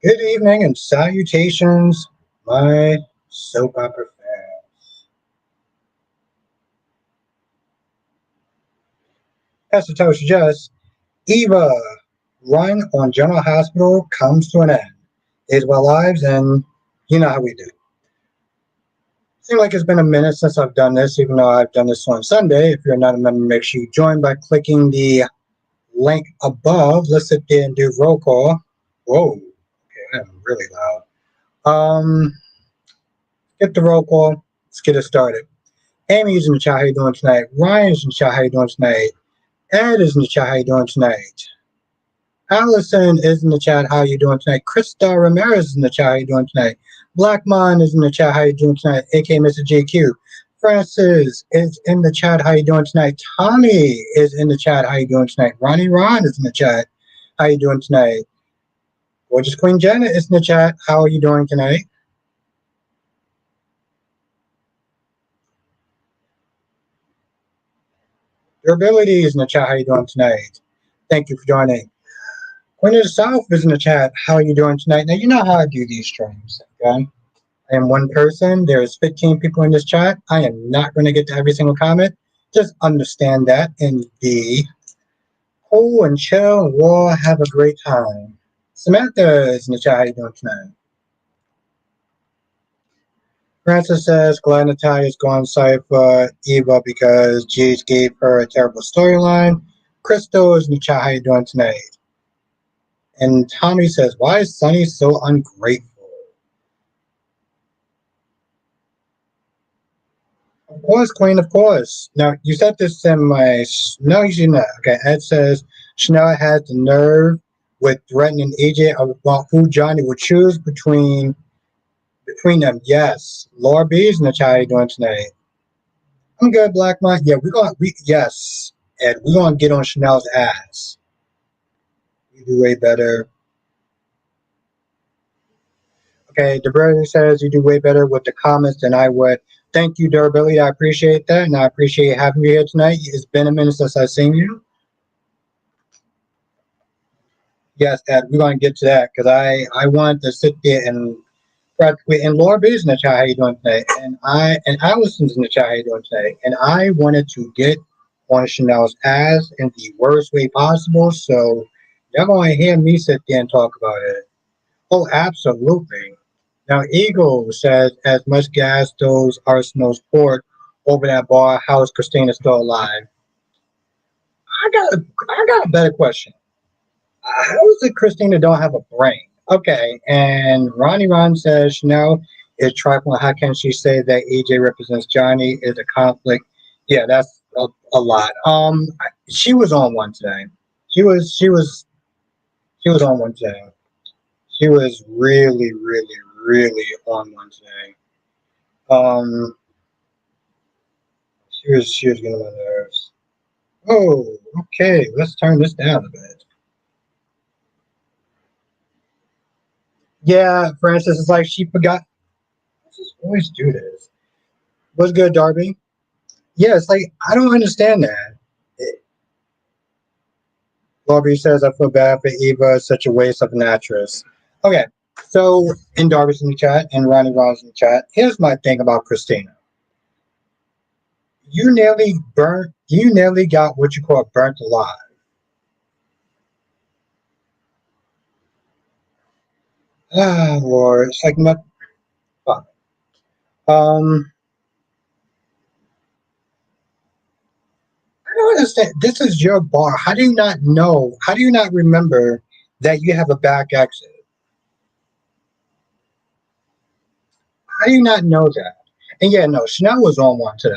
Good evening and salutations, my soap opera fans. As the title suggests, Eva, run on General Hospital comes to an end. It's about lives, and you know how we do. Seems like it's been a minute since I've done this, even though I've done this on Sunday. If you're not a member, make sure you join by clicking the link above. Let's sit there and do roll call. Whoa, okay, I'm really loud. Get the roll call. Let's get it started. Amy's in the chat. How you doing tonight? Ryan's in the chat. How you doing tonight? Ed is in the chat. How you doing tonight? Allison is in the chat. How you doing tonight? Krista Ramirez is in the chat. How you doing tonight? Blackmon is in the chat. How you doing tonight? AK Mr. JQ. Francis is in the chat. How you doing tonight? Tommy is in the chat. How you doing tonight? Ronnie Ron is in the chat. How you doing tonight? Gorgeous Queen Janet is in the chat. How are you doing tonight? Durability is in the chat. How you doing tonight? Thank you for joining. Queen of the South is in the chat. How are you doing tonight? Now, you know how I do these streams, okay? I am one person. There's 15 people in this chat. I am not going to get to every single comment. Just understand that and be cool and chill and we'll have a great time. Samantha is in the chat. How you doing tonight? Francis says, glad Natalia's gone. Sorry for Eva because Gage gave her a terrible storyline. Crystal is in the chat. How you doing tonight? And Tommy says, why is Sunny so ungrateful? Of course, Queen, of course. Now, you said this in my... No, you should not. Okay, Ed says, Chanel had the nerve with threatening AJ about who Johnny would choose between them. Yes. Laura B is in the chat. How you doing tonight? I'm good, Blackmon. Yeah, yes, Ed, we're going to get on Chanel's ass. You do way better. Okay, Durability says you do way better with the comments than I would. Thank you, Durability. I appreciate that, and I appreciate having you here tonight. It's been a minute since I've seen you. Yes, Ed, we're going to get to that because I wanted to sit there and practically. And Laura B is in the chat. How you doing today? And Allison's in the chat. How you doing today? And I wanted to get on Chanel's ass in the worst way possible. So y'all going to hear me sit there and talk about it. Oh, absolutely. Now, Eagle says, as much gas those arsenals poured over that bar, how is Kristina still alive? I got a better question. How is it Kristina don't have a brain? Okay, and Ronnie Ron says, Chanel is trifling. How can she say that EJ represents Johnny is a conflict? Yeah, that's a lot. She was on one today. She was on one today. She was really, really, really on one today. She was getting on my nerves. Oh, okay. Let's turn this down a bit. Yeah, Francis is like she forgot. Let's just always do this. What's good, Darby? Yeah, it's like I don't understand that. Darby says I feel bad for Eva. It's such a waste of an actress. Okay, so in Darby's in the chat and Ronnie Ron's in the chat. Here's my thing about Kristina. You nearly got what you call burnt alive. Ah, Lord, it's like not fun. I don't understand. This is your bar. How do you not know? How do you not remember that you have a back exit? How do you not know that? And yeah, no, Chanel was on one today.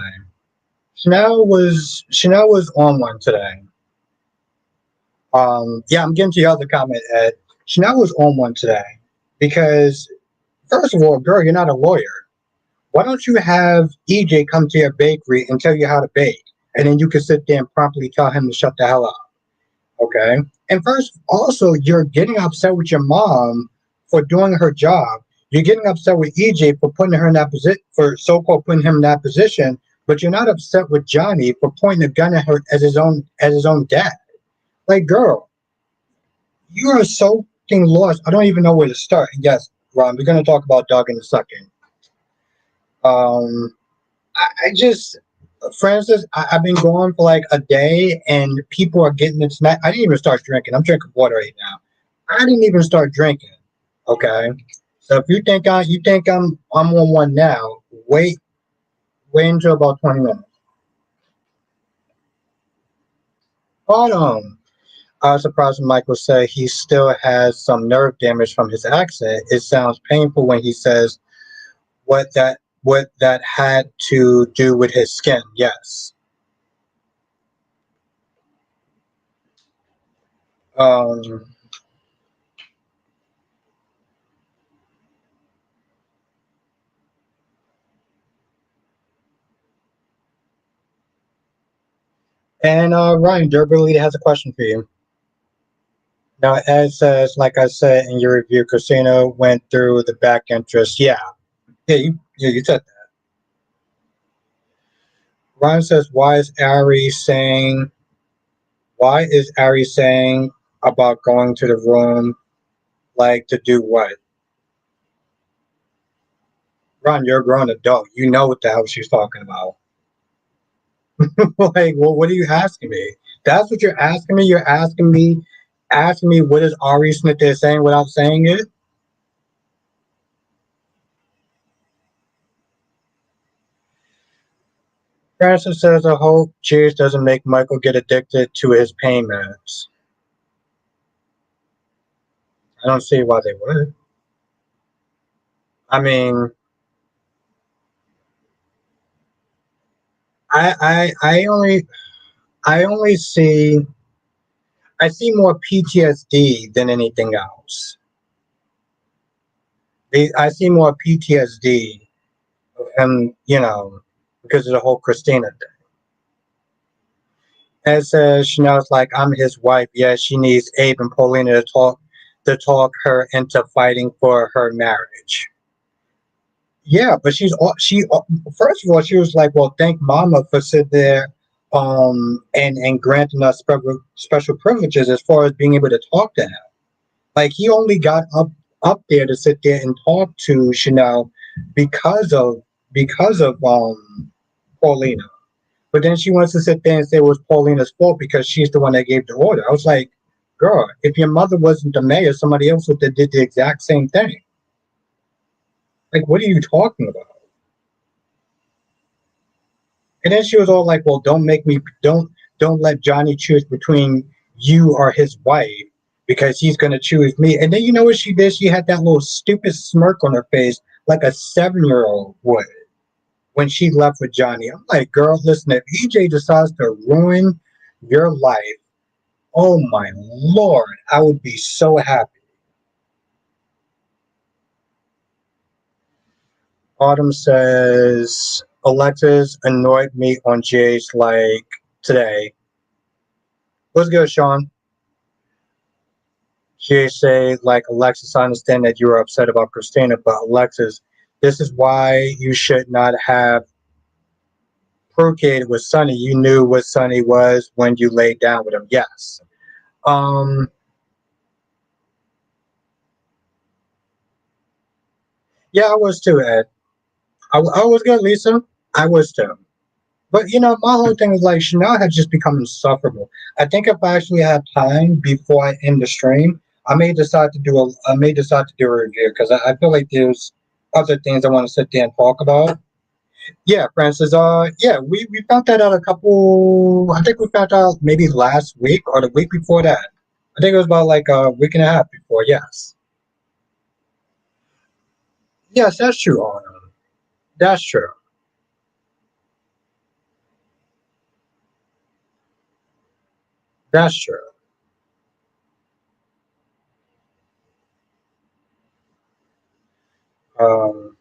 Chanel was on one today. Yeah, I'm getting to your other comment, Ed. Chanel was on one today because, first of all, girl, you're not a lawyer. Why don't you have EJ come to your bakery and tell you how to bake, and then you can sit there and promptly tell him to shut the hell up? Okay. And first, also, you're getting upset with your mom for doing her job. You're getting upset with EJ for putting her in that position, for so-called putting him in that position, but you're not upset with Johnny for pointing a gun at her as his own dad. Like, girl, you are so getting lost. I don't even know where to start. And yes, Ron, we're going to talk about dog in a second. Um, I just, Francis, I've been going for like a day, and people are getting it tonight. I didn't even start drinking. I'm drinking water right now. I didn't even start drinking. Okay, so if you think I'm on one now, wait until about 20 minutes. Hold on. I was surprised when Michael said he still has some nerve damage from his accent. It sounds painful when he says what that had to do with his skin. Yes. Um, and Ryan, Durability has a question for you. Now, Ed says, like I said in your review, Casino went through the back entrance. Yeah, you said that. Ryan says, why is Ari saying about going to the room, like to do what? Ron, you're a grown adult. You know what the hell she's talking about. Like, well, what are you asking me? That's what you're asking me. You're asking me what is Ari Smith is saying without saying it. Francis says, I hope Cheers doesn't make Michael get addicted to his pain meds. I don't see why they would. I mean, I only I only see I see more PTSD than anything else. I see more PTSD, and because of the whole Christina thing. As Chanel's like, I'm his wife. Yeah, she needs Abe and Paulina to talk her into fighting for her marriage. Yeah, but first of all, she was like, well, thank Mama for sitting there, and granting us special privileges as far as being able to talk to him. Like he only got up there to sit there and talk to Chanel because of Paulina. But then she wants to sit there and say it was Paulina's fault because she's the one that gave the order. I was like, girl, if your mother wasn't the mayor, somebody else would have did the exact same thing. Like, what are you talking about? And then she was all like, well, don't let Johnny choose between you or his wife because he's gonna choose me. And then you know what she did? She had that little stupid smirk on her face like a 7-year-old would when she left with Johnny. I'm like, girl, listen, if EJ decides to ruin your life, oh my lord, I would be so happy. Autumn says Alexis annoyed me on Jay's like today. What's good, Sean? She say like Alexis, I understand that you were upset about Christina, but Alexis, this is why you should not have procreated with Sunny. You knew what Sunny was when you laid down with him. Yes. Um. Yeah, I was too, Ed. I was good, Lisa. I was too. But my whole thing is like Chanel has just become insufferable. I think if I actually have time before I end the stream, I may decide to do a review because I feel like there's other things I want to sit there and talk about. Yeah, Francis. Yeah, we found that out a couple. I think we found out maybe last week or the week before that. I think it was about like a week and a half before. Yes. Yes, that's true, Arnold. That's true. That's true. Um,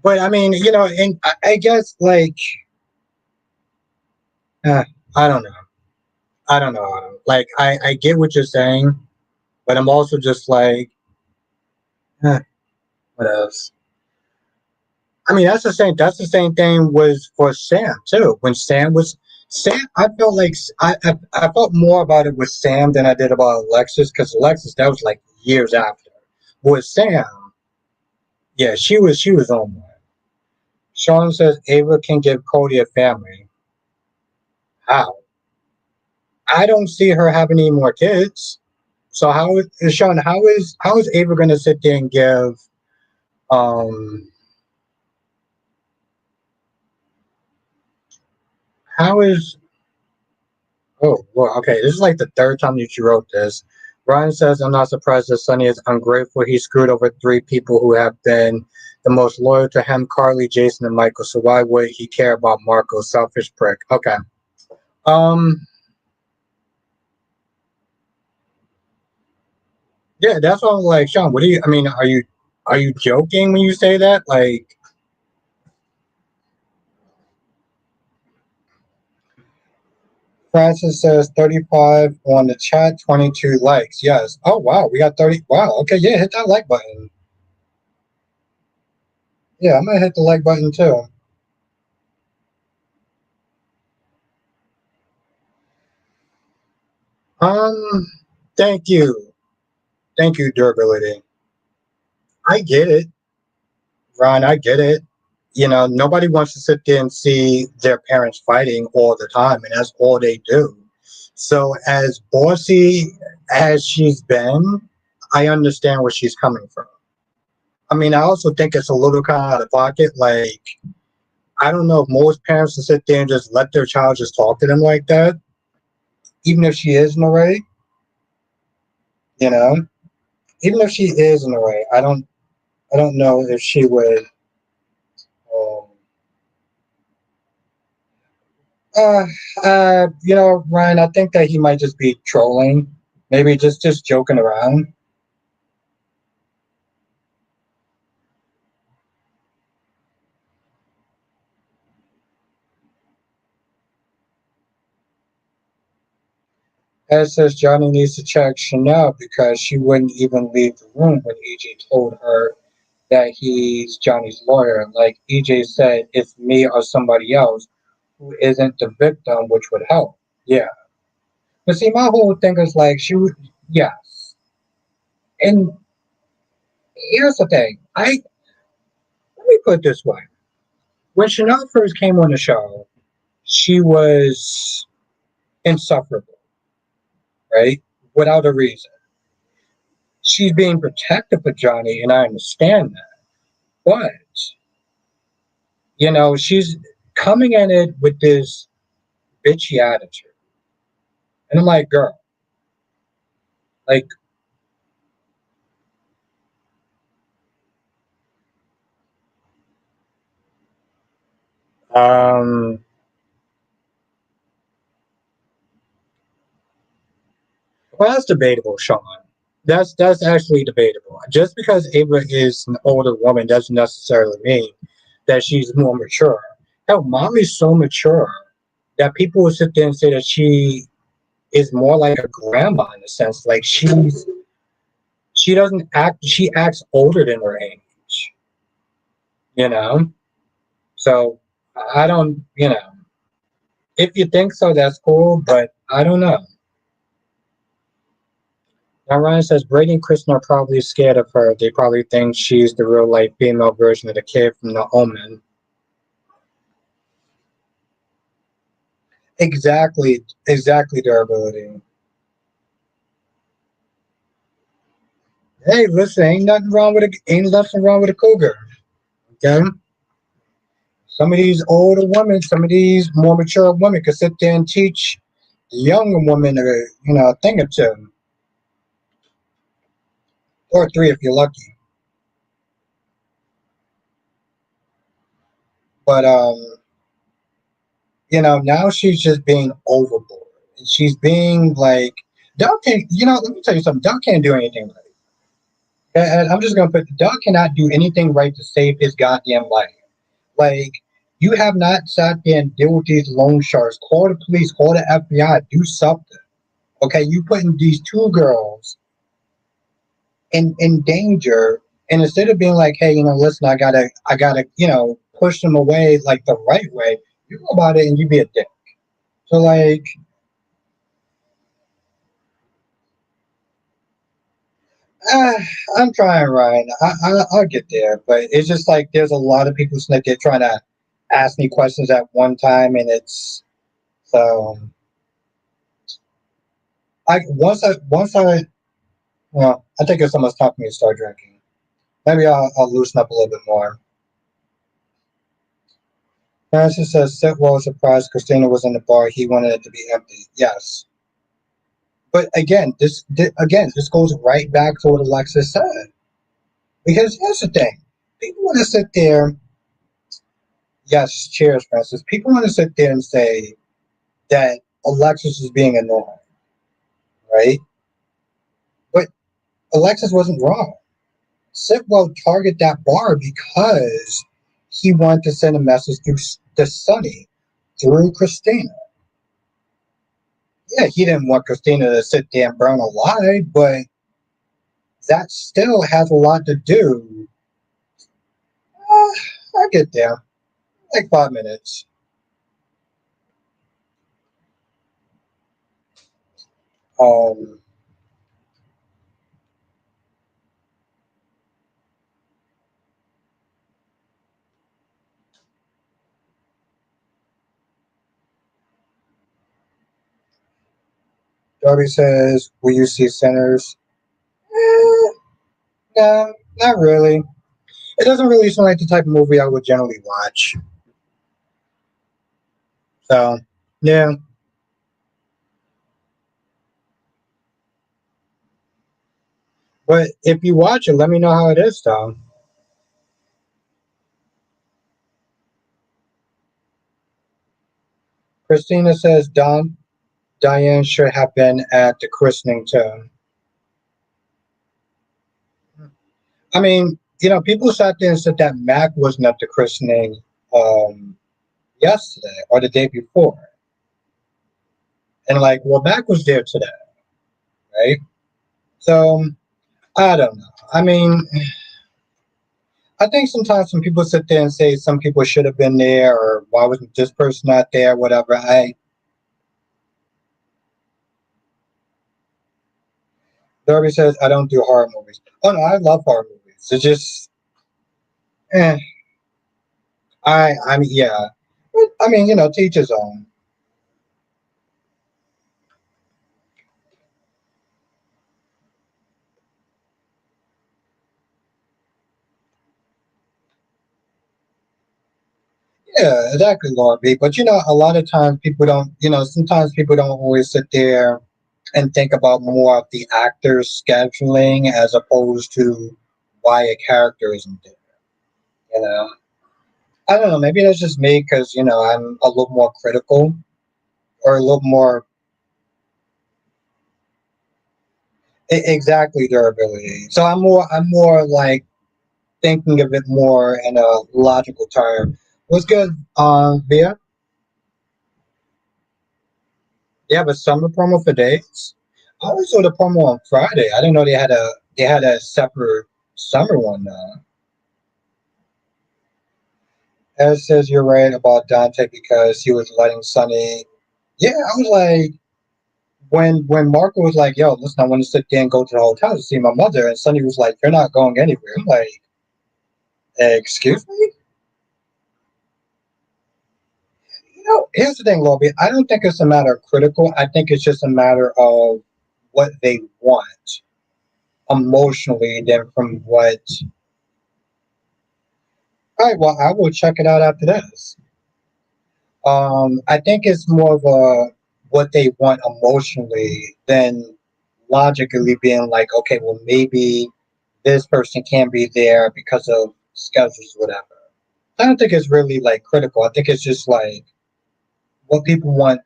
but I mean, and I guess like, uh, I don't know. I don't know. Like, I get what you're saying, but I'm also just like, eh, what else? I mean, that's the same. That's the same thing was for Sam too. When Sam, I felt like I felt more about it with Sam than I did about Alexis, because Alexis, that was like years after. With Sam, yeah, she was on one. Sean says Ava can give Cody a family. How? I don't see her having any more kids. So how is Sean? How is Ava going to sit there and give um how is oh well okay, this is like the third time that you wrote this. Ryan says I'm not surprised that Sonny is ungrateful. He screwed over three people who have been the most loyal to him, Carly, Jason, and Michael. So why would he care about Marco? Selfish prick. Okay. Um yeah, that's all like Sean, what do you I mean, are you joking when you say that? Like Francis says 35 on the chat, 22 likes. Yes. Oh, wow. We got 30. Wow. Okay. Yeah. Hit that like button. Yeah. I'm going to hit the like button too. Um, thank you. Thank you, durability. I get it, Ron. I get it. Nobody wants to sit there and see their parents fighting all the time, and that's all they do. So, as bossy as she's been, I understand where she's coming from. I mean, I also think it's a little kind of out of pocket. Like, I don't know if most parents will sit there and just let their child just talk to them like that, even if she is in the right, you know, even if she is in the right. I don't know if she would. Um, uh, Ryan, I think that he might just be trolling, maybe just joking around. As says Johnny needs to check Chanel because she wouldn't even leave the room when EJ told her that he's Johnny's lawyer. Like EJ said, it's me or somebody else who isn't the victim, which would help. Yeah. But see, my whole thing is like, yes. And here's the thing. Let me put it this way. When Chanel first came on the show, she was insufferable, right? Without a reason. She's being protective of Johnny, and I understand that. But, she's coming at it with this bitchy attitude. And I'm like, girl, like, um, well, that's debatable, Sean. That's actually debatable. Just because Ava is an older woman doesn't necessarily mean that she's more mature. Hell, Mommy's so mature that people will sit there and say that she is more like a grandma in a sense. Like she doesn't act she acts older than her age, you know? So I don't, if you think so, that's cool, but I don't know. Now Ryan says Brady and Kristen are probably scared of her. They probably think she's the real life female version of the kid from The Omen. Exactly, durability. Hey, listen, ain't nothing wrong with a cougar. Okay, some of these older women, some of these more mature women could sit there and teach younger women a thing or two, or three if you're lucky. But now she's just being overboard, and she's being like, Doug can't. Let me tell you something. Doug can't do anything right. And I'm just gonna put Doug cannot do anything right to save his goddamn life. Like, you have not sat there and deal with these loan sharks. Call the police, call the FBI, do something. Okay, you putting these two girls in danger, and instead of being like, hey, listen, I gotta push them away like the right way, you go about it and you be a dick. So like, uh, I'm trying, Ryan. I'll get there, but it's just like there's a lot of people sitting there trying to ask me questions at one time, and it's so. I well, I think if someone's talking to me to start drinking, maybe I'll loosen up a little bit more. Francis says Sitwell was surprised Christina was in the bar. He wanted it to be empty. Yes, but again, this goes right back to what Alexis said. Because here's the thing: people want to sit there. Yes, cheers, Francis. People want to sit there and say that Alexis is being annoying, right? But Alexis wasn't wrong. Sitwell targeted that bar because he wanted to send a message through the Sunny, through Kristina. Yeah, he didn't want Kristina to sit there and burn alive, but that still has a lot to do. I'll get there. Like 5 minutes. Um, Darby says, "Will you see Sinners?" Eh, no, not really. It doesn't really seem like the type of movie I would generally watch. So, yeah. But if you watch it, let me know how it is, though. Christina says Diane should have been at the christening too. I mean, people sat there and said that Mac wasn't at the christening um, yesterday or the day before, and like, well, Mac was there today, right? So I don't know. I mean, I think sometimes when people sit there and say some people should have been there or why wasn't this person not there, whatever. I Darby says I don't do horror movies. Oh no, I love horror movies. It's just, eh. I mean, yeah. I mean, teach his own. Yeah, exactly, Lord B. But a lot of times people don't. Sometimes people don't always sit there and think about more of the actor's scheduling as opposed to why a character isn't there. You know, I don't know. Maybe that's just me because I'm a little more critical or a little more exactly durability. So I'm more like thinking of it more in a logical term. What's good, Via? They have a summer promo for dates. I only saw the promo on Friday. I didn't know they had a separate summer one now. As says you're right about Dante because he was letting Sunny. Yeah, I was like when Marco was like, "Yo, listen, I want to sit there and go to the hotel to see my mother," and Sunny was like, "You're not going anywhere." I'm like, "Excuse me." Here's the thing, Lobby. I don't think it's a matter of critical. I think it's just a matter of what they want emotionally than from what. All right, well, I will check it out after this. I think it's more of a what they want emotionally than logically being like, okay, well, maybe this person can't be there because of schedules, whatever. I don't think it's really like critical. I think it's just like what people want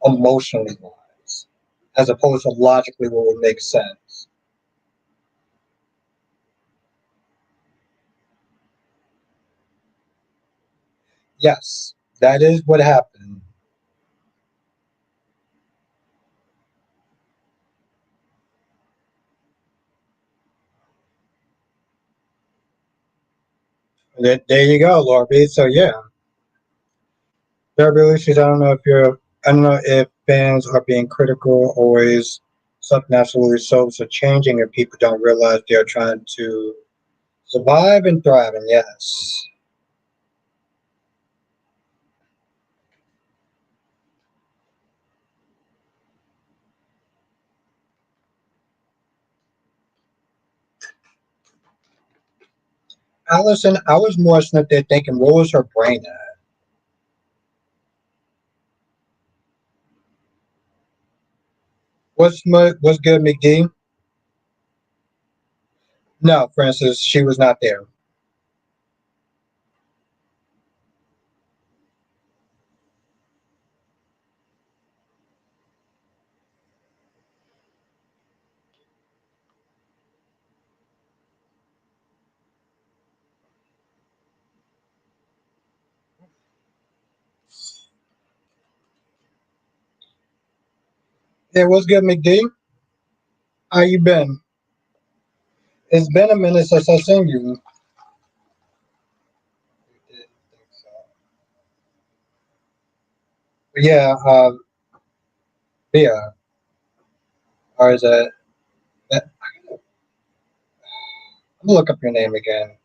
emotionally wise, as opposed to logically what would make sense. Yes, that is what happened. There you go, Lord B. So yeah, Issues. I don't know if fans are being critical or is something absolutely so changing and people don't realize they're trying to survive and thrive. And yes, Allison, I was more sitting there thinking, what was her brain at? What's good, McD? No, Francis, she was not there. Yeah, what's good, McD? How you been? It's been a minute since I seen you. But yeah, yeah, or is it? I'm gonna look up your name again.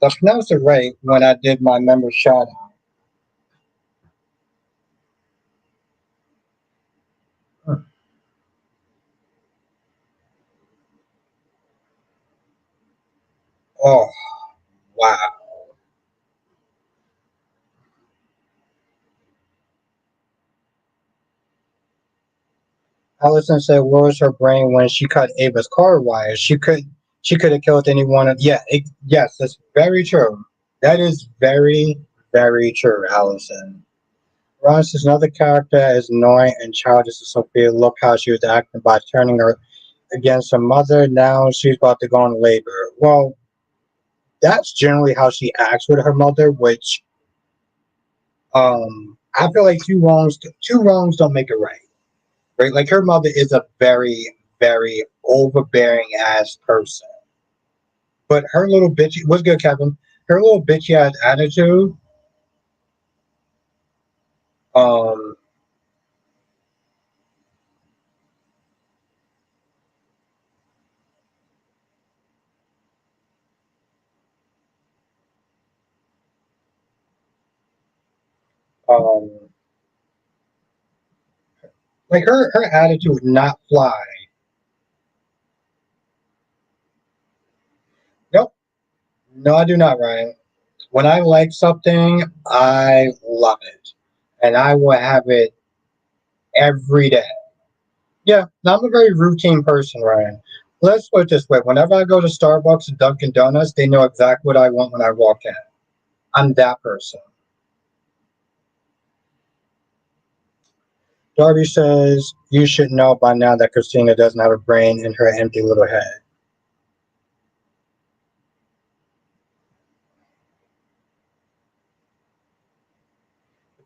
I pronounced it right when I did my member shout out. Oh, wow. Allison said, "Where was her brain when she cut Ava's car wires? She could have killed anyone." Yeah, yes, that's very true. That is very true, Allison. Ron says another character is annoying and childish to Sophia. Look how she was acting by turning her against her mother. Now she's about to go on labor. Well, that's generally how she acts with her mother, which I feel like two wrongs don't make it right. Right? Like her mother is a very overbearing ass person. But her little bitchy what's good, Kevin? Her little bitchy ass attitude, um, um, like her attitude would not fly. Nope. No, I do not, Ryan. When I like something, I love it. And I will have it every day. Yeah, I'm a very routine person, Ryan. Let's put it this way. Whenever I go to Starbucks and Dunkin' Donuts, they know exactly what I want when I walk in. I'm that person. Darby says, you should know by now that Kristina doesn't have a brain in her empty little head.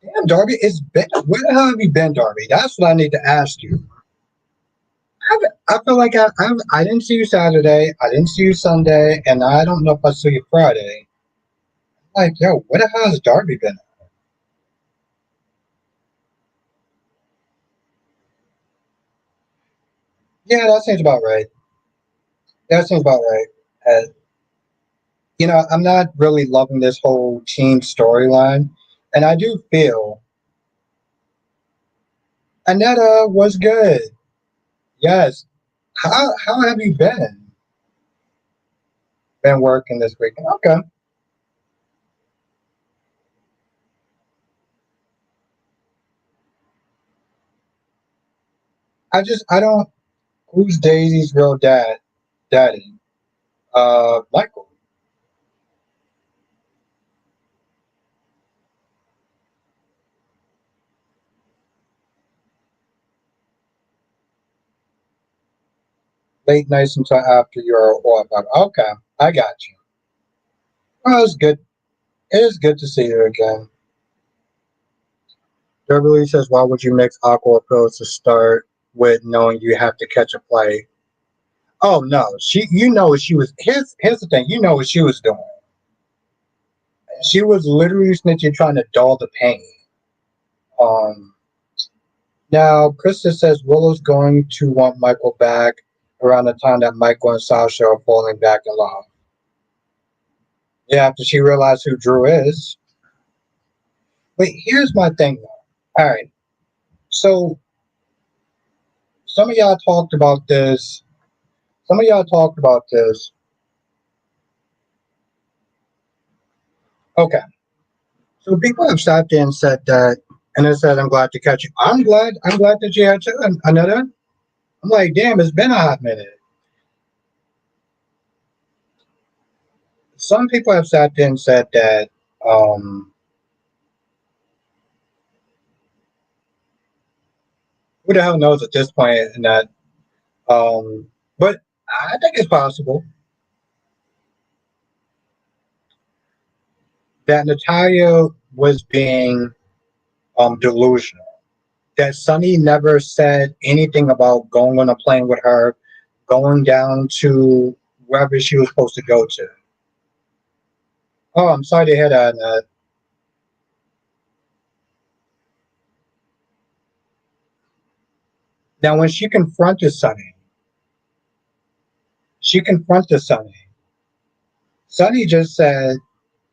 Damn, Darby, where the hell have you been, Darby? That's what I need to ask you. I feel like I didn't see you Saturday, I didn't see you Sunday, and I don't know if I saw you Friday. Like, yo, where the hell has Darby been? Yeah, that seems about right. That seems about right. Uh, I'm not really loving this whole team storyline, and I do feel Aneta was good. Yes. How have you been? Been working this weekend? Okay. I don't. Who's Daisy's real daddy? Michael. Late nights until after you're off. Okay, I got you. Well, it's good. It is good to see you again. Beverly says, "Why would you mix aqua pills to start with, knowing you have to catch a flight?" Oh no, you know what she was. Here's the thing. You know what she was doing. She was literally snitching, trying to dull the pain. Um, Now, Krista says Willow's going to want Michael back around the time that Michael and Sasha are falling back in love. Yeah, after she realized who Drew is. Wait, here's my thing though. All right, so some of y'all talked about this. Some of y'all talked about this. Okay, so people have sat there and said that, and they said, "I'm glad to catch you." I'm glad. I'm glad that you had to, another. I'm like, damn, it's been a hot minute. Some people have sat there and said that. Um, who the hell knows at this point? And that, but I think it's possible that Natalia was being delusional. That Sunny never said anything about going on a plane with her, going down to wherever she was supposed to go to. Oh, I'm sorry to hear that. Now, when she confronted Sunny. Sunny just said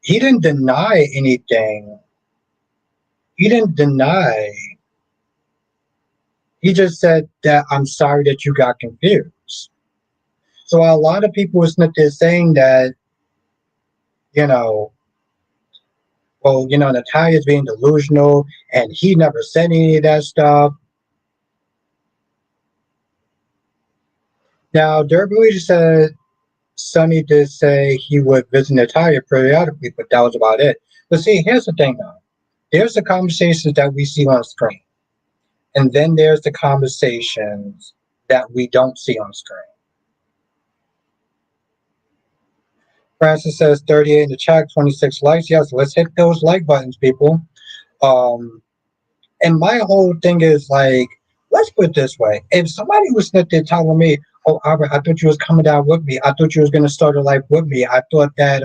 he didn't deny anything. He didn't deny. He just said that I'm sorry that you got confused. So a lot of people was not there saying that, you know, well, Natalia's being delusional and he never said any of that stuff. Now, Derby said Sonny did say he would visit Natalia periodically, but that was about it. But see, here's the thing though. There's the conversations that we see on screen, and then there's the conversations that we don't see on screen. Francis says 38 in the chat, 26 likes. Yes, let's hit those like buttons, people. Um, And my whole thing is like, let's put it this way: if somebody was sitting there telling me, "Oh, Albert, I thought you was coming down with me. I thought you was gonna start a life with me. I thought that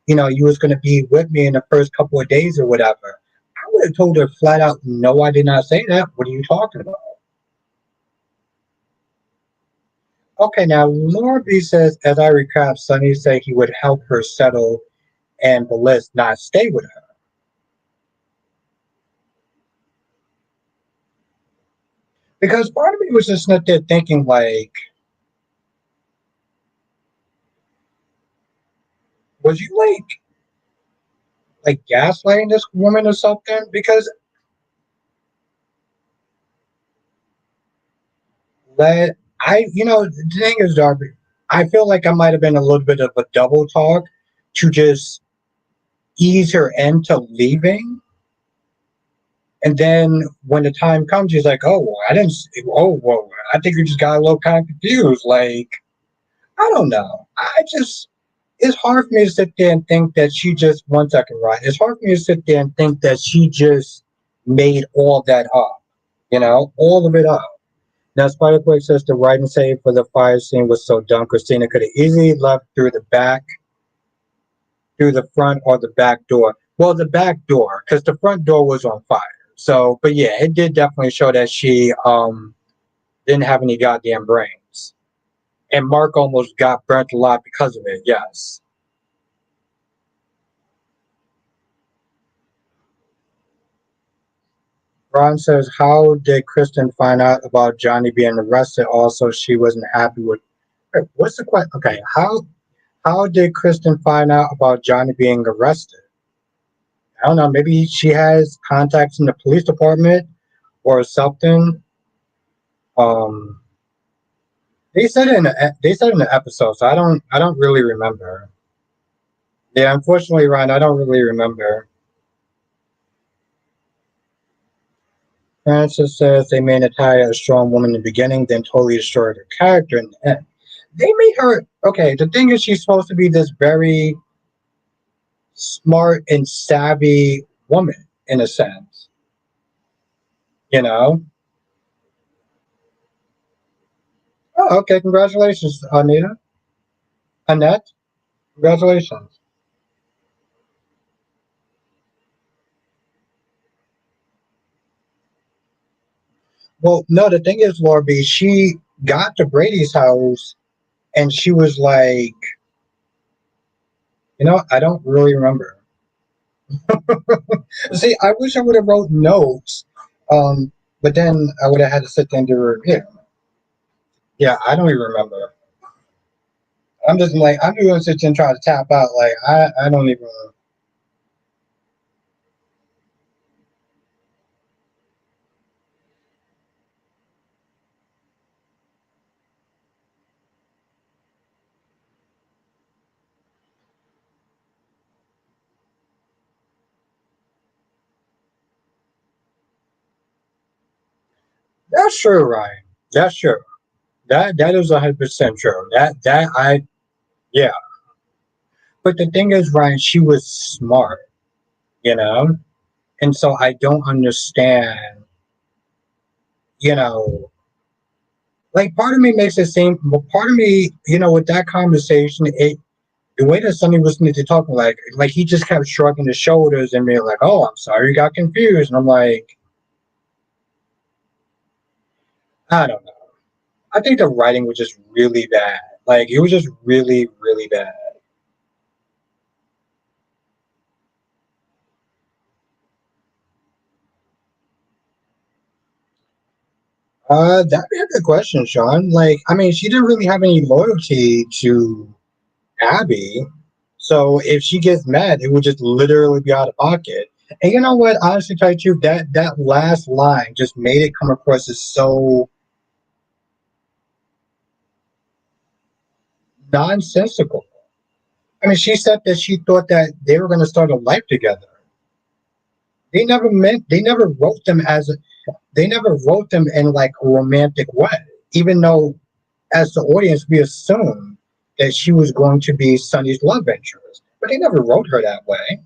you was gonna be with me in the first couple of days or whatever," I would have told her flat out, "No, I did not say that. What are you talking about?" Okay, now Laura B says, as I recap, Sonny said he would help her settle and Bliss not stay with her. Because part of me was just not there thinking like, was you like gaslighting this woman or something? Because let the thing is, Darby, I feel like I might have been a little bit of a double talk to just ease her into leaving. And then when the time comes, she's like, "Oh, well, I didn't. Oh, well, I think you just got a little kind of confused." Like, I don't know. It's hard for me to sit there and think that she just, one second, right? It's hard for me to sit there and think that she just made all that up, all of it up. Now, Spider-Quake says the writing save for the fire scene was so dumb. Kristina could have easily left through the front or the back door. Well, the back door, because the front door was on fire. So, but yeah, it did definitely show that she didn't have any goddamn brains. And Mark almost got burnt a lot because of it, yes. Ron says, how did Kristen find out about Johnny being arrested? Also, she wasn't happy with. What's the question? Okay, how did Kristen find out about Johnny being arrested? I don't know. Maybe she has contacts in the police department or something. Um, they said in the episode, so I don't really remember. Yeah, unfortunately, Ryan, I don't really remember. Francis says they made Natalia a strong woman in the beginning, then totally destroyed her character in the end. They made her okay. The thing is, she's supposed to be this very smart and savvy woman in a sense, you know. Oh, okay. Congratulations, Anita. Annette. Congratulations. Well, no, the thing is, Laura B, she got to Brady's house and she was like, I don't really remember. See, I wish I would have wrote notes, but then I would have had to sit there and do a review. Yeah, I don't even remember. I'm just like, I'm just gonna sit there and try to tap out. Like, I don't even. That's true, Ryan. That's true. That is 100% true. That I yeah. But the thing is, Ryan, she was smart, you know, and so I don't understand, you know, like part of me makes it seem, but part of me, with that conversation, the way that Sonny was listening to talk, like he just kept shrugging his shoulders and being like, "Oh, I'm sorry, you got confused," and I'm like, I don't know. I think the writing was just really bad. Like it was just really, really bad. That'd be a good question, Sean. Like, I mean, she didn't really have any loyalty to Abby, so if she gets mad, it would just literally be out of pocket. And you know what? Honestly, tell you the truth, that last line just made it come across as so nonsensical. I mean, she said that she thought that they were going to start a life together. They never wrote them they never wrote them in like a romantic way. Even though, as the audience, we assumed that she was going to be Sunny's love interest, but they never wrote her that way.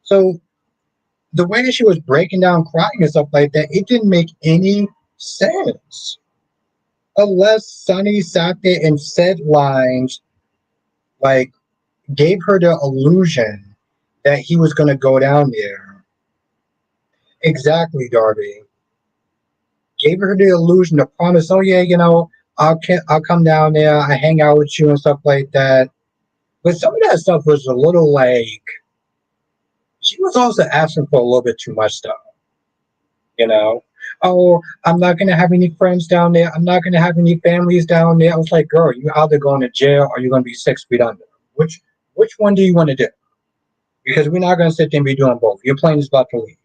So the way that she was breaking down, crying and stuff like that, it didn't make any sense unless Sunny sat there and said lines like gave her the illusion that he was going to go down there. Exactly, Darby. Gave her the illusion, the promise. Oh yeah, I'll come down there. I hang out with you and stuff like that. But some of that stuff was a little like she was also asking for a little bit too much stuff. You know, oh, I'm not gonna have any friends down there. I'm not gonna have any families down there. I was like, girl, you either going to jail or you're gonna be 6 feet under. Which which one do you want to do? Because we're not gonna sit there and be doing both. Your plane is about to leave.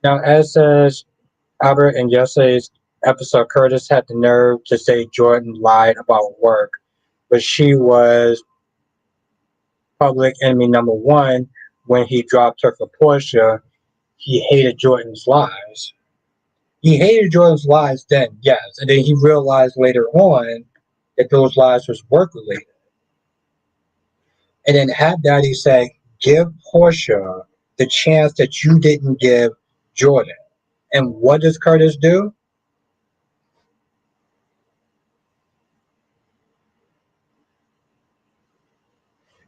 Now, as Albert in yesterday's episode, Curtis had the nerve to say Jordan lied about work, but she was public enemy number one when he dropped her for Portia. He hated Jordan's lies. He hated Jordan's lies then, yes, and then he realized later on that those lies was work related. And then had Daddy say, "Give Portia the chance that you didn't give Jordan." And what does Curtis do?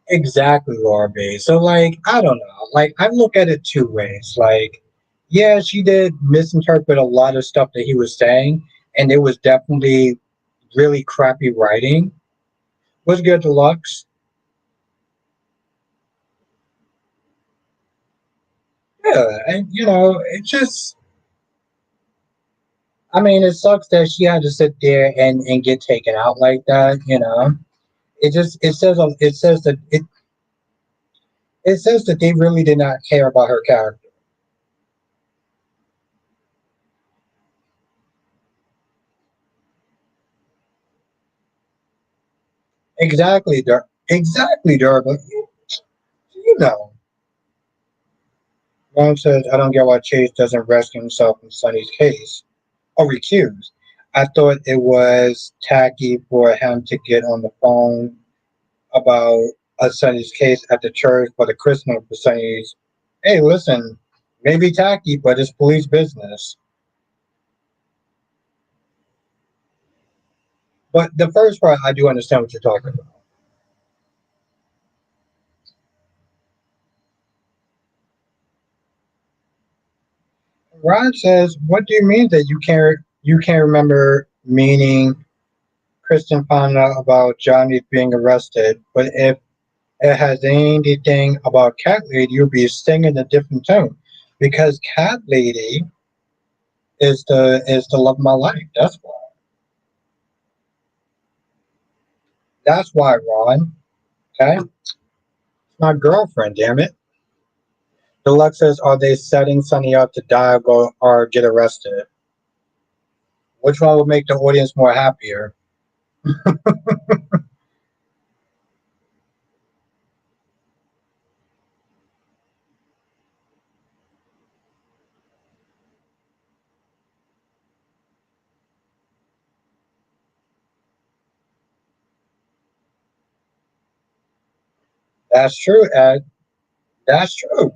Exactly, Laura B. So, like, I don't know. Like, I look at it two ways. Like, yeah, she did misinterpret a lot of stuff that he was saying, and it was definitely really crappy writing. Was good deluxe. Yeah, and it just. I mean, it sucks that she had to sit there and get taken out like that. It says that they really did not care about her character. Exactly, exactly, Durga. You know. Ron says, I don't get why Chase doesn't rescue himself in Sonny's case or recuse. I thought it was tacky for him to get on the phone about Sonny's case at the church for the christening for Sonny's. Hey, listen, maybe tacky, but it's police business. But the first part, I do understand what you're talking about. Ron says, "What do you mean that you can't remember meaning Kristen found out about Johnny being arrested? But if it has anything about Cat Lady, you'll be singing a different tone because Cat Lady is the love of my life. That's why. That's why, Ron. Okay, my girlfriend. Damn it." Deluxe says, "Are they setting Sunny up to die or go or get arrested? Which one would make the audience more happier?" That's true, Ed. That's true.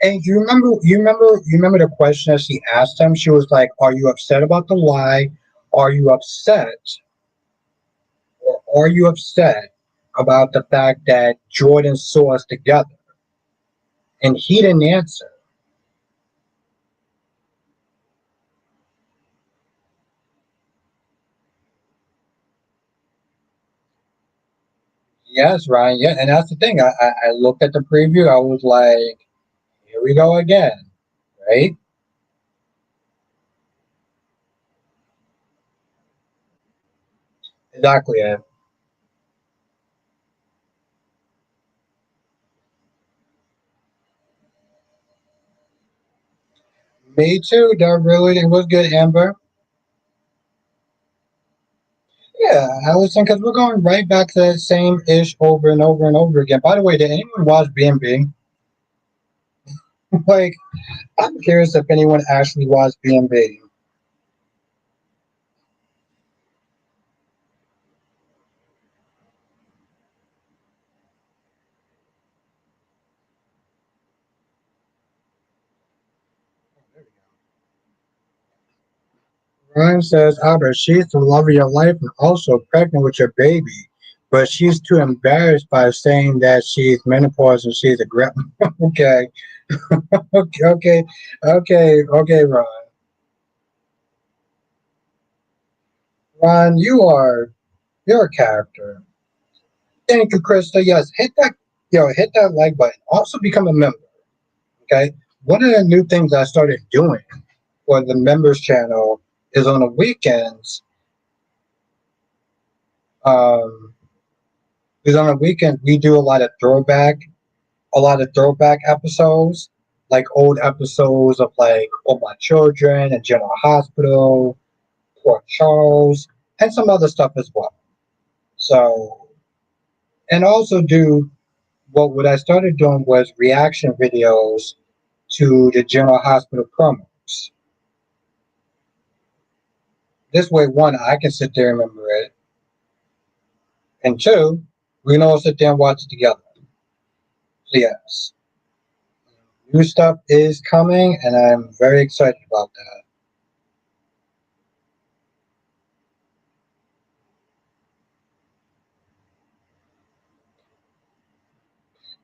And you remember the question that she asked him? She was like, "Are you upset about the lie? Are you upset, or are you upset about the fact that Jordan saw us together?" And he didn't answer. Yes, Ryan. Yeah, and that's the thing. I looked at the preview. I was like, "Here we go again." Right? Exactly. Ed. Me too. That really it was good, Amber. Yeah, I was thinking because we're going right back to that same ish over and over and over again. By the way, did anyone watch B&B? Like, I'm curious if anyone actually watched B&B. Ryan says, "Albert, she's the love of your life and also pregnant with your baby, but she's too embarrassed by saying that she's menopause and she's a grandma." Okay, okay, okay, Ron. Ron, you're a character. Thank you, Krista. Yes, hit that like button. Also become a member. Okay. One of the new things I started doing for the members channel is on the weekends. Um, is on the weekends we do a lot of throwback episodes, like old episodes of like All My Children and General Hospital, Port Charles, and some other stuff as well. So, and also do what I started doing was reaction videos to the General Hospital promos. This way, one, I can sit there and remember it, and two, we can all sit there and watch it together. So yes, new stuff is coming, and I'm very excited about that.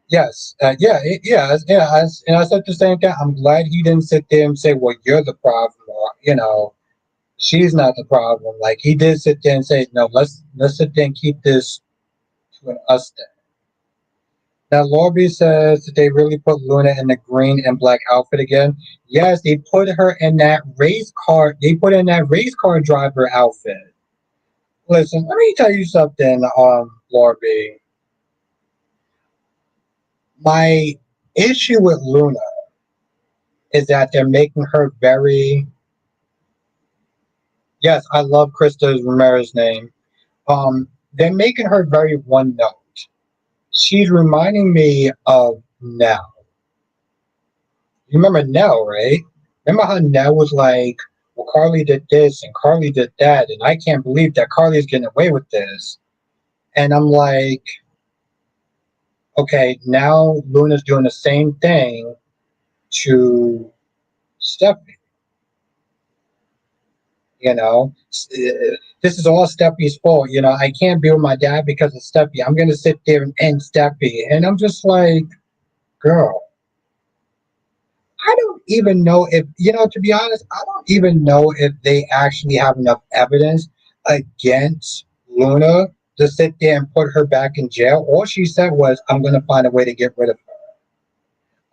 Yes, and I said the same thing. I'm glad he didn't sit there and say, "Well, you're the problem," or she's not the problem. Like he did sit there and say, "No, let's sit there and keep this to an us thing." Now, Lorby says that they really put Luna in the green and black outfit again. Yes, they put her in that race car. They put in that race car driver outfit. Listen, let me tell you something, Lorby. My issue with Luna is that they're making her very. Yes, I love Krista Ramirez's name. They're making her very one note. She's reminding me of Nell. You remember Nell, right? Remember how Nell was like, "Well, Carly did this and Carly did that, and I can't believe that Carly's getting away with this." And I'm like, okay, now Luna's doing the same thing to Stephanie. This is all Steffi's fault. I can't be with my dad because of Steffi. I'm gonna sit there and end Steffi, and I'm just like, girl, I don't even know if, to be honest, I don't even know if they actually have enough evidence against Luna to sit there and put her back in jail. All she said was, I'm going to find a way to get rid of her.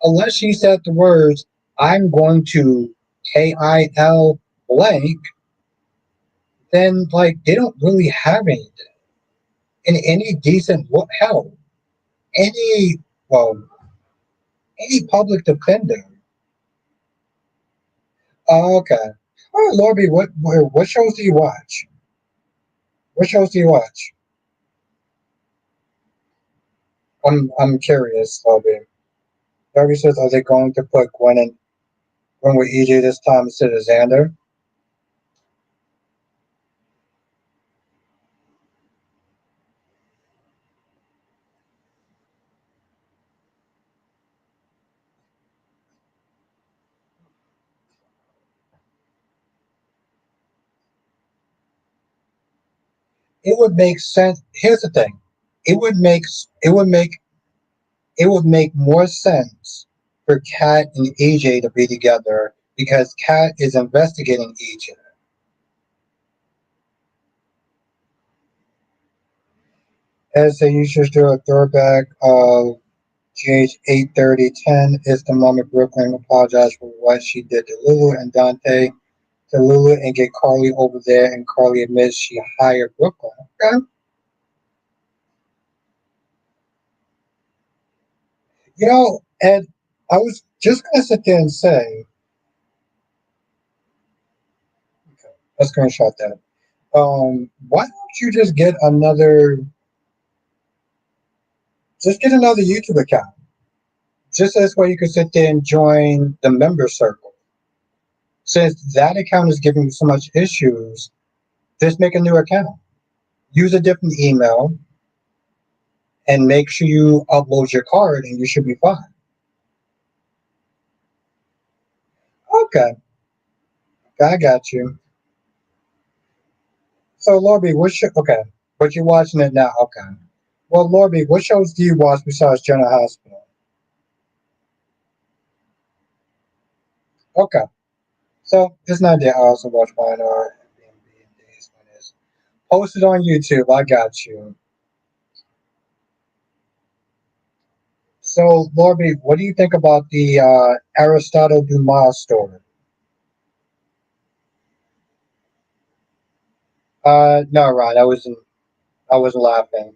Unless she said the words, I'm going to KIL blank, then, like, they don't really have anything. In any decent, what hell, any, well, any public defender. Oh, okay. All right, Lorby, what shows do you watch? What shows do you watch? I'm curious, Lorby. Lorby says, are they going to put Gwen with EJ this time instead of Xander? It would make sense. Here's the thing. It would make it would make it would make more sense for Kat and AJ to be together because Kat is investigating AJ. As they usually do a throwback of GH 8:30:10 is the moment Brooklyn apologized for what she did to Lulu and Dante to Lulu and get Carly over there, and Carly admits she hired Brooklyn. Okay? And I was just gonna sit there and say, okay, let's screenshot that. Why don't you just get another YouTube account? Just this way you can sit there and join the member circle. Since that account is giving you so much issues, just make a new account. Use a different email and make sure you upload your card and you should be fine. Okay, I got you. So Lorby, okay, but you're watching it now. Okay. Well, Lorby, what shows do you watch besides General Hospital? Okay. So it's not that I also watch mine or Airbnb and days when it's posted on YouTube. I got you. So Lorby, what do you think about the Aristotle Dumas story? No, Ron, I wasn't laughing.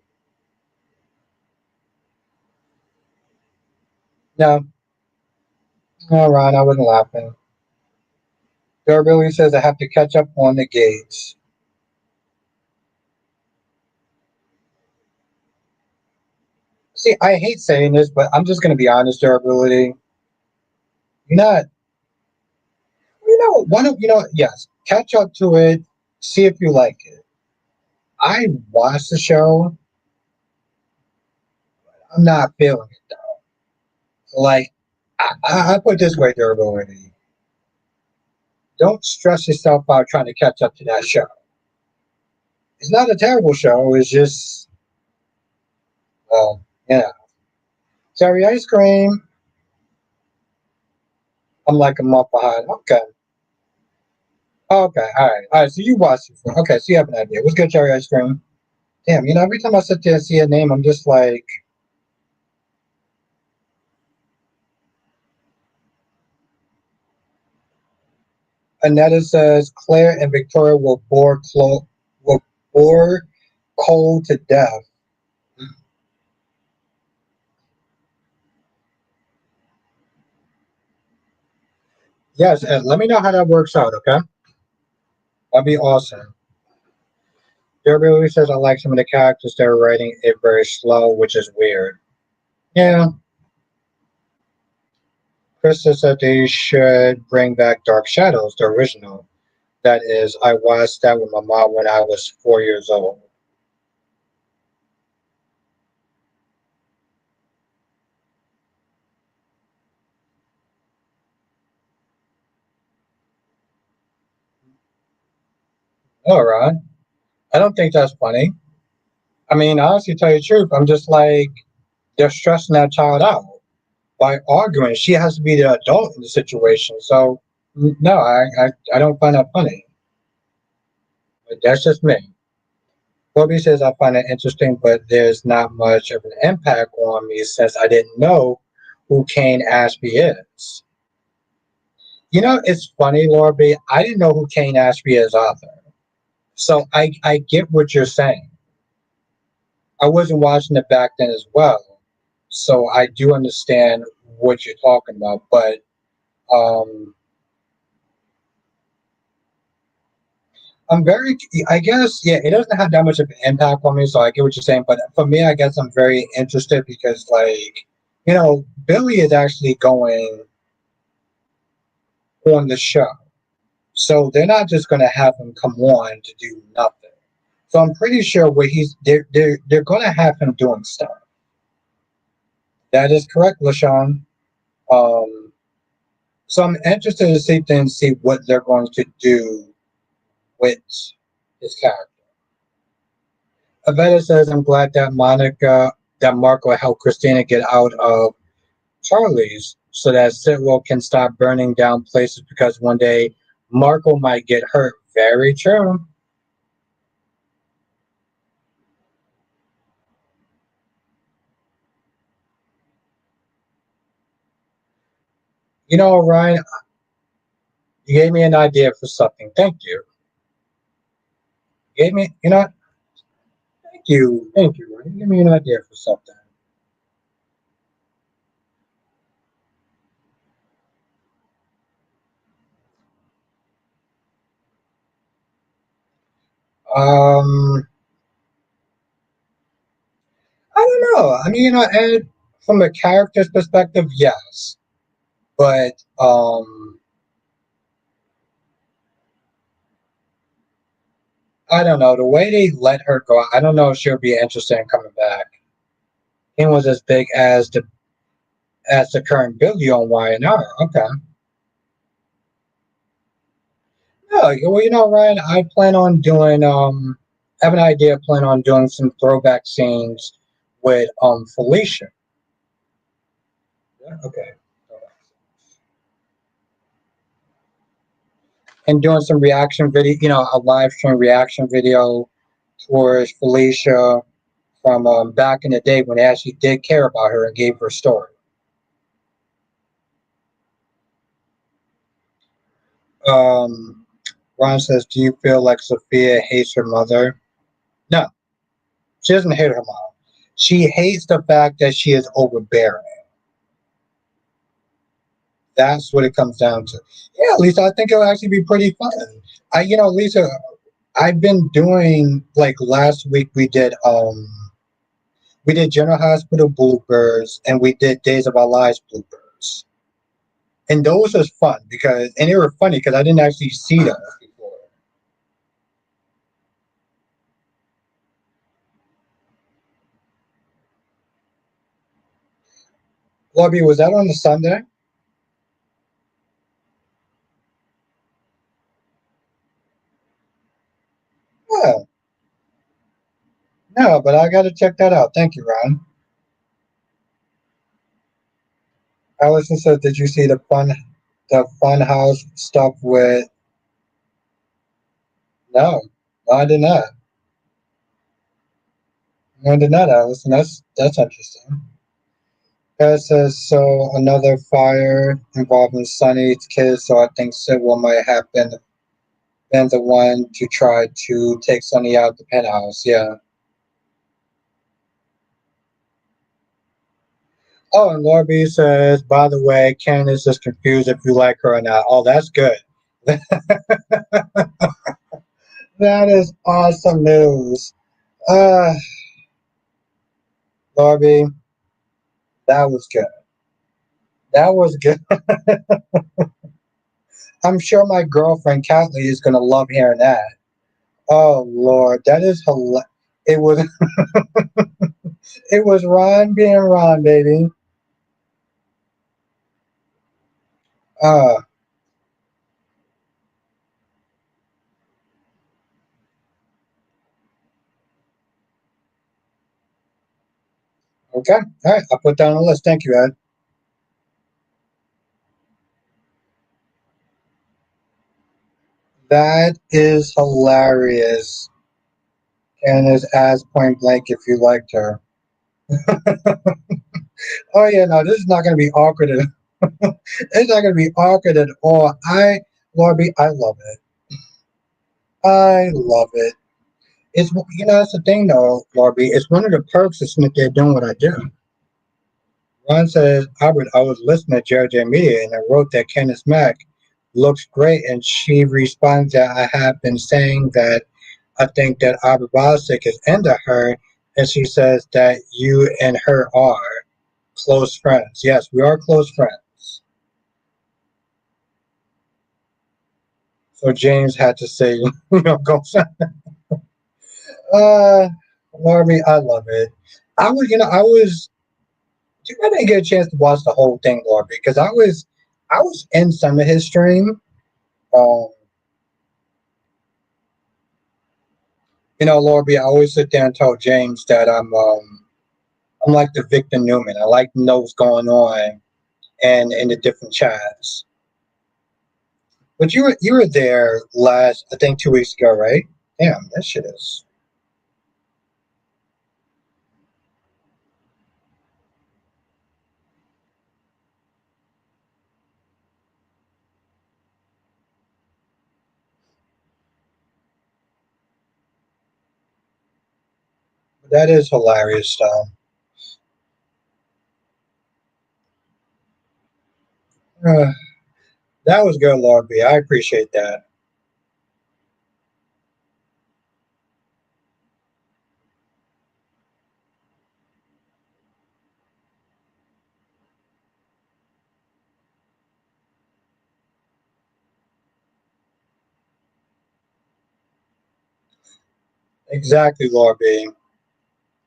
No, no, Ron, I wasn't laughing. Durability says I have to catch up on the gates. See, I hate saying this, but I'm just gonna be honest, durability. You're not, yes, catch up to it, see if you like it. I watched the show, I'm not feeling it though. Like, I put it this way, durability. Don't stress yourself out trying to catch up to that show. It's not a terrible show, it's just, well, yeah. Cherry ice cream, I'm like a month behind. Okay. Okay, all right. So you watched it. Okay, so you have an idea. What's good, cherry ice cream? Damn, every time I sit there and see a name, I'm just like, Anetta says Claire and Victoria will bore Cole to death. Yes, and let me know how that works out, okay? That'd be awesome. Jeremy says I like some of the characters they're writing it very slow, which is weird. Yeah. Krista said they should bring back Dark Shadows, the original. That is, I watched that with my mom when I was 4 years old. All right. I don't think that's funny. I mean, honestly, tell you the truth, I'm just like, they're stressing that child out. by arguing. She has to be the adult in the situation. So no, I don't find that funny. But that's just me. Corby says I find it interesting, but there's not much of an impact on me since I didn't know who Kane Ashby is. You know, it's funny, Laura B. I didn't know who Kane Ashby is either. So I get what you're saying. I wasn't watching it back then as well. So I do understand what you're talking about. But um, I'm very, I guess, yeah, it doesn't have that much of an impact on me. So I get what you're saying. But for me, I guess I'm very interested because, like, Billy is actually going on the show. So they're not just going to have him come on to do nothing. So I'm pretty sure what they're going to have him doing stuff. That is correct, LaShawn. Um, so I'm interested to see what they're going to do with his character. Avetta says, "I'm glad that Marco helped Christina get out of Charlie's so that Sitwell can stop burning down places because one day Marco might get hurt." Very true. You know, Ryan, you gave me an idea for something. Thank you. You gave me, thank you, Ryan. You gave me an idea for something. Um, I don't know. I mean, and from a character's perspective, yes, but I don't know. The way they let her go, I don't know if she'll be interested in coming back. He was as big as the current Billy on YNR. Okay. Yeah, well, Ryan, I plan on doing I have an idea, plan on doing some throwback scenes with Felicia. Yeah, okay. And doing some reaction video, a live stream reaction video towards Felicia from back in the day when they actually did care about her and gave her a story. Um, Ron says, "Do you feel like Sophia hates her mother?" No, she doesn't hate her mom. She hates the fact that she is overbearing. That's what it comes down to. Yeah, Lisa, I think it'll actually be pretty fun. Lisa, I've been doing like last week we did General Hospital bloopers and we did Days of Our Lives bloopers. And those was fun and they were funny because I didn't actually see them before. Lobby, was that on the Sunday? Yeah, no, but I got to check that out. Thank you, Ron. Allison said, "Did you see the fun house stuff with?" No, no, I did not. No, I did not, Allison. That's interesting. Kat says, "So another fire involving Sunny's kids. So I think Sidwell might have been the one to try to take Sunny out the penthouse." Yeah. Oh, and Laura B says, "By the way, Candace is confused if you like her or not." Oh, that's good. That is awesome news. Uh, Laura B, that was good. That was good. I'm sure my girlfriend Kathleen is gonna love hearing that. Oh Lord, that is hilarious. It was it was Ron being Ron, baby. Uh, okay. All right, I'll put down the list. Thank you, Ed. That is hilarious. And is as point blank if you liked her. Oh yeah, no, this is not gonna be awkward. It's not gonna be awkward at all. Lorby, I love it. I love it. It's that's the thing though, Lorby. It's one of the perks of sitting there doing what I do. Ron says, Albert, I was listening to JJ Media and I wrote that Candace Mack looks great, and she responds that I have been saying that I think that Albert Bostic is into her, and she says that you and her are close friends. Yes, we are close friends. So James had to say, go. Uh, Marvy, I love it. I was. I didn't get a chance to watch the whole thing, Lord, because I was in some of his stream. Um, Lord, I always sit there and tell James that I'm like the Victor Newman. I like to know what's going on and in the different chats. But you were there last, I think, 2 weeks ago, right? Damn, that shit is. That is hilarious, though. Uh, that was good, Lord B. I appreciate that. Exactly, Lord B.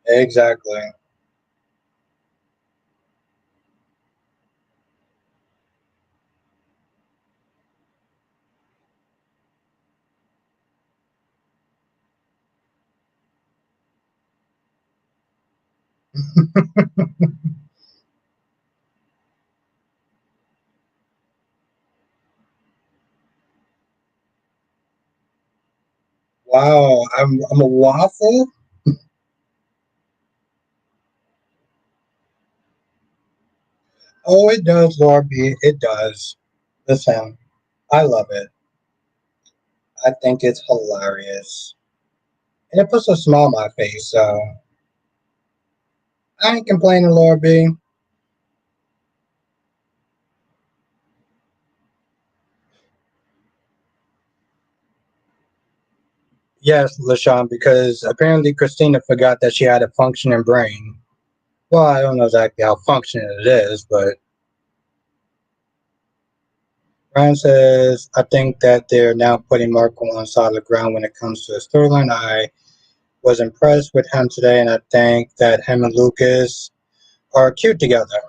Exactly. Wow, I'm a waffle. Oh, it does, Lord B. It does. Listen, I love it. I think it's hilarious, and it puts a smile on my face. So I ain't complaining, Lord B. Yes, LaShawn, because apparently Kristina forgot that she had a functioning brain. Well, I don't know exactly how functioning it is, but Ryan says, I think that they're now putting Marco on solid ground when it comes to the storyline. I was impressed with him today, and I think that him and Lucas are cute together.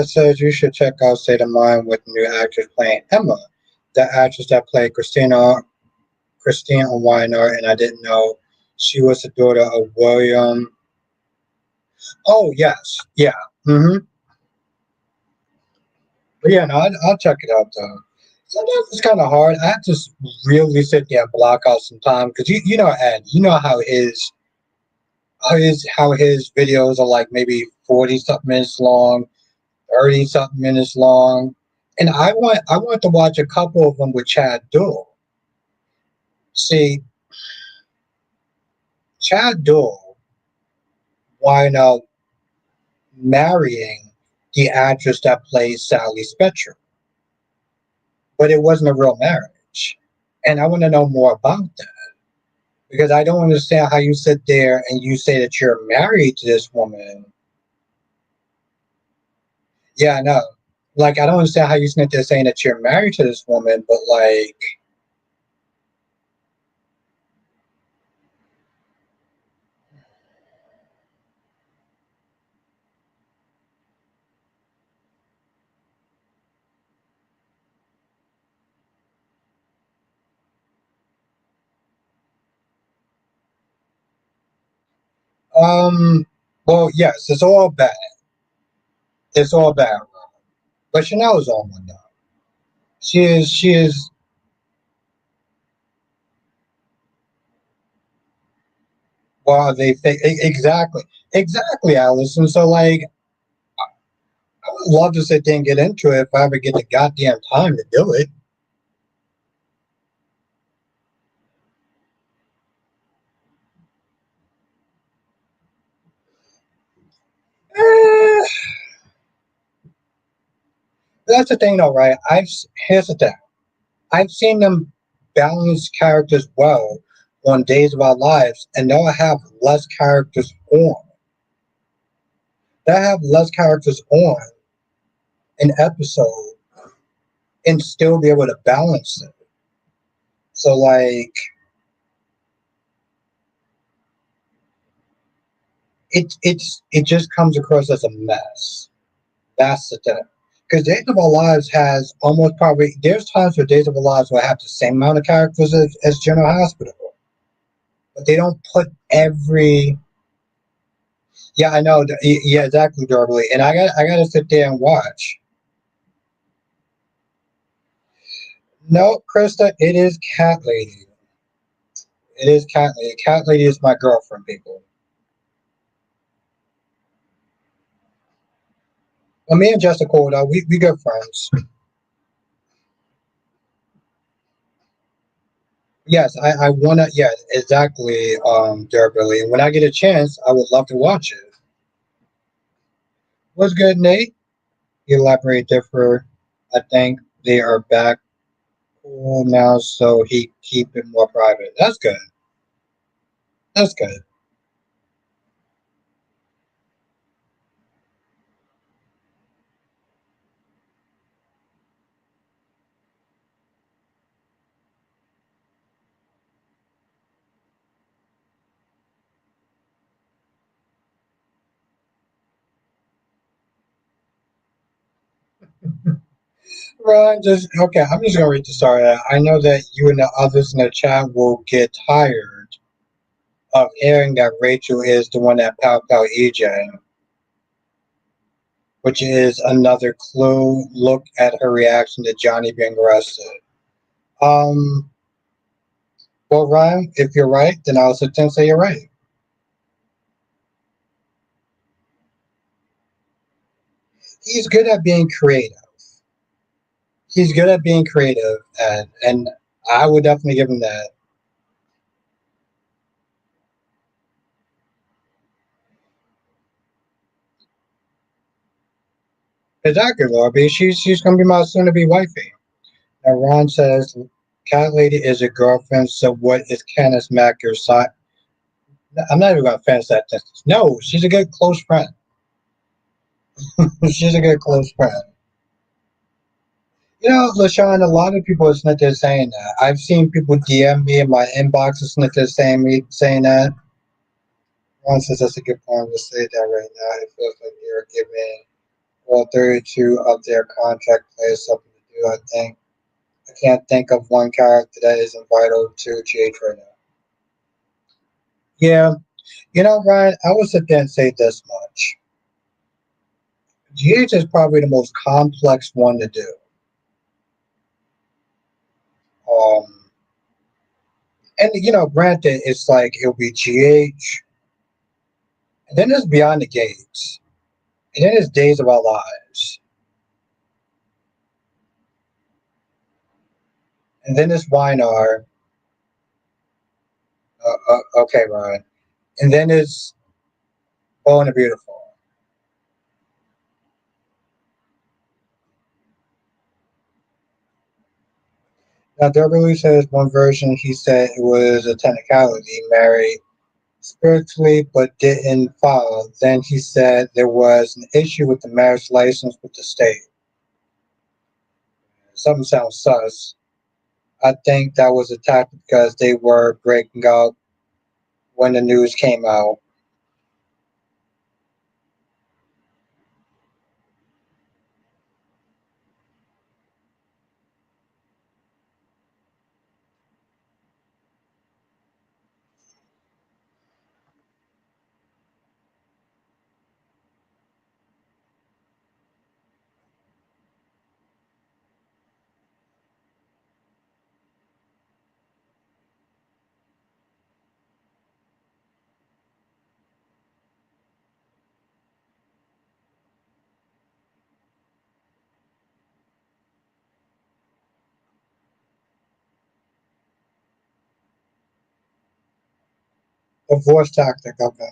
Says you should check out State of Mind with new actress playing Emma, the actress that played Christine Weiner, and I didn't know she was the daughter of William. Oh yes, yeah. But yeah, no, I'll check it out though. Sometimes it's kind of hard. I have to really sit there and block out some time because you know Ed, you know how his videos are like maybe 40 something minutes long, 30 something minutes long, and I want to watch a couple of them with Chad Duell. See, Chad Duell wound up marrying the actress that plays Sally Spectra, but it wasn't a real marriage, and I want to know more about that. Because I don't understand how you sit there and you say that you're married to this woman. Yeah, I know. Like, I don't understand how you sit there saying that you're married to this woman, but like, Um. Well, yes, it's all bad. It's all bad. But Chanel is on one though. She is. She is. Well, they think exactly, exactly, Allison. So like, I would love to sit there and get into it if I ever get the goddamn time to do it. Eh, that's the thing, though, right? Here's the thing. I've seen them balance characters well on Days of Our Lives, and they'll have less characters on. They'll have less characters on an episode and still be able to balance it. So, like, it just comes across as a mess. That's the thing. Because Days of Our Lives has almost probably there's times where Days of Our Lives will have the same amount of characters as General Hospital, but they don't put every. Yeah, I know. Yeah, exactly, Dorothy. And I got to sit there and watch. No, Krista, it is Cat Lady. It is Cat Lady. Cat Lady is my girlfriend, people. Well, me and Jessica, though, we good friends. Yes, I wanna. Yeah, exactly, Dorothy. When I get a chance, I would love to watch it. What's good, Nate? Elaborate differ. I think they are back cool now, so he keep it more private. That's good. That's good. Ron, just okay. I'm just gonna read the story. I know that you and the others in the chat will get tired of hearing that Rachel is the one that palped out EJ, which is another clue. Look at her reaction to Johnny being arrested. Um, well, Ryan, if you're right, then I'll sit there and say you're right. He's good at being creative. He's good at being creative, and I would definitely give him that. Exactly, Laura B. She's gonna be my soon to be wifey. Now Ron says, "Cat lady is a girlfriend. So what is Candace Mack your side?" I'm not even gonna finish that sentence. No, she's a good close friend. She's a good close friend. You know, LaShawn, a lot of people are snitching saying that. I've seen people DM me in my inbox of snitching saying that. Ron says that's a good point. We'll say that right now. It feels like they're giving all 32 of their contract players something to do. I think I can't think of one character that isn't vital to GH right now. Yeah, you know, Ryan, I will sit there and say this much. GH is probably the most complex one to do. Um, and you know, granted, it's like it'll be GH, and then there's Beyond the Gates, and then there's Days of Our Lives, and then there's Weinar. Okay, Ryan, and then there's Bold and the Beautiful. Now, Derby says one version he said it was a technicality, married spiritually but didn't follow. Then he said there was an issue with the marriage license with the state. Something sounds sus. I think that was a tactic because they were breaking up when the news came out. A voice tactic. Okay.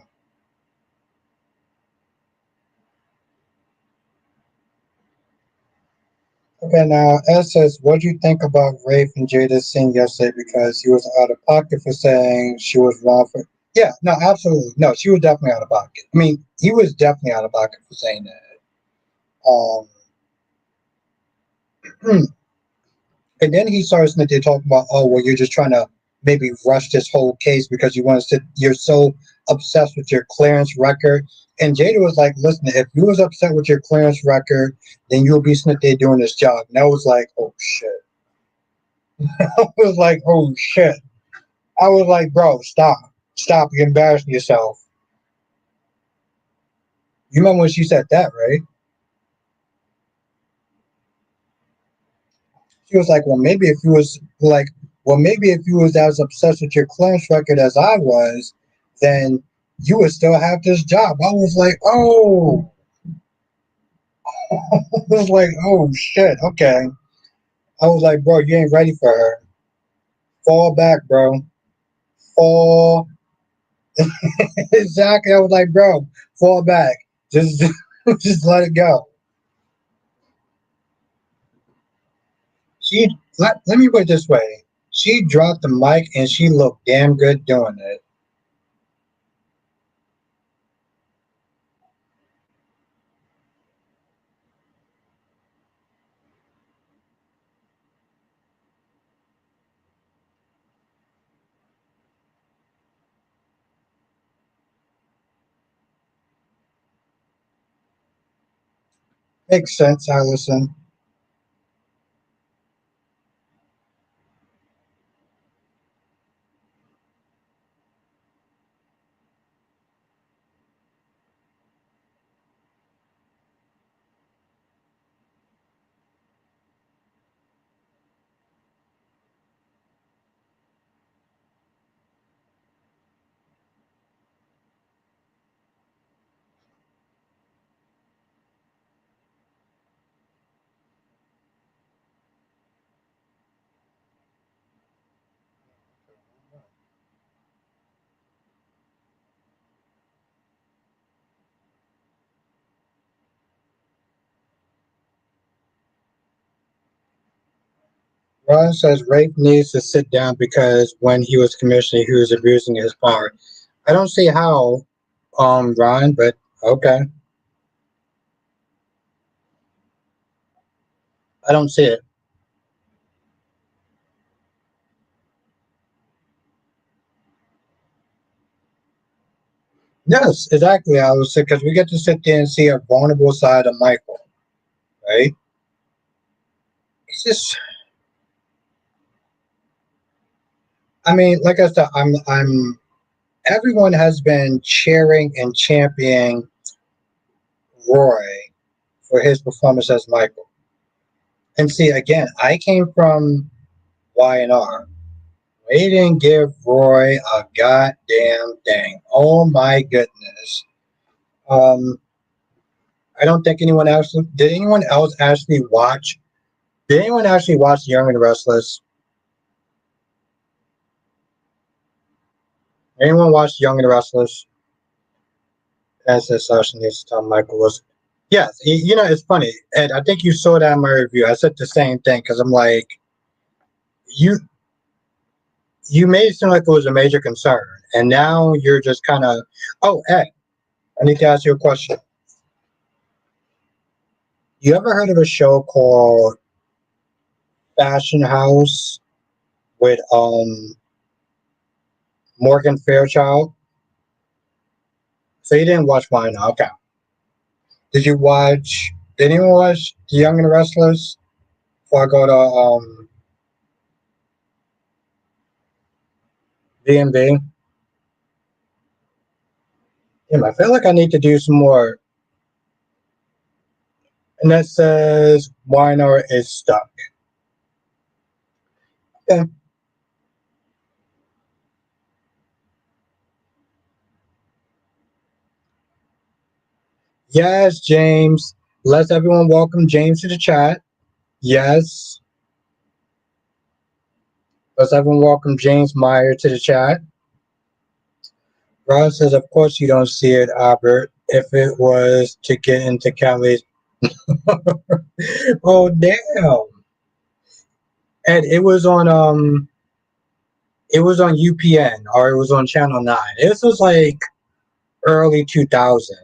Okay. Now, Ed says, "What do you think about Rafe and Jada's scene yesterday? Because he was out of pocket for saying she was wrong for." Yeah. No. Absolutely. No. She was definitely out of pocket. I mean, he was definitely out of pocket for saying that. Um. And then he starts to talk about, oh, well, you're just trying to maybe rush this whole case because you want to sit, you're so obsessed with your clearance record. And Jada was like, listen, if you was upset with your clearance record, then you'll be sitting there doing this job. And I was like, oh shit. I was like, oh shit. I was like, bro, stop. Stop. You're embarrassing yourself. You remember when she said that, right? She was like, well, maybe if you was like, well, maybe if you was as obsessed with your clearance record as I was, then you would still have this job. I was like, oh, I was like, oh shit, okay. I was like, bro, you ain't ready for her. Fall back, bro. Fall. Exactly. I was like, bro, fall back. Just, just let it go. She let me put it this way. She dropped the mic and she looked damn good doing it. Makes sense, Allison. Ron says Rafe needs to sit down because when he was commissioner, he was abusing his power. I don't see how, Ron, but okay. I don't see it. Yes, exactly. I was because we get to sit there and see a vulnerable side of Michael, right? It's just, I mean, like I said, everyone has been cheering and championing Roy for his performance as Michael. And see, again, I came from Y&R. They didn't give Roy a goddamn thing. Oh my goodness. Um, I don't think anyone actually did. Anyone else actually watch? Did anyone actually watch Young and Restless? Anyone watch Young and Restless? As this Sasha needs to tell Michael was. Yes, you know it's funny, and I think you saw that in my review. I said the same thing because I'm like, you you made it seem like it was a major concern, and now you're just kind of. Oh, Ed, I need to ask you a question. You ever heard of a show called Fashion House with Morgan Fairchild? So you didn't watch mine, okay? Did you watch? Did anyone watch The Young and the Restless? Before I go to DMV? Damn, I feel like I need to do some more. And that says Weiner is stuck. Yeah. Yes, James. Let's everyone welcome James to the chat. Yes. Let's everyone welcome James Meyer to the chat. Ron says, of course you don't see it, Albert. If it was to get into Cali's. Oh, damn. And it was on UPN or it was on Channel 9. This was like early 2000.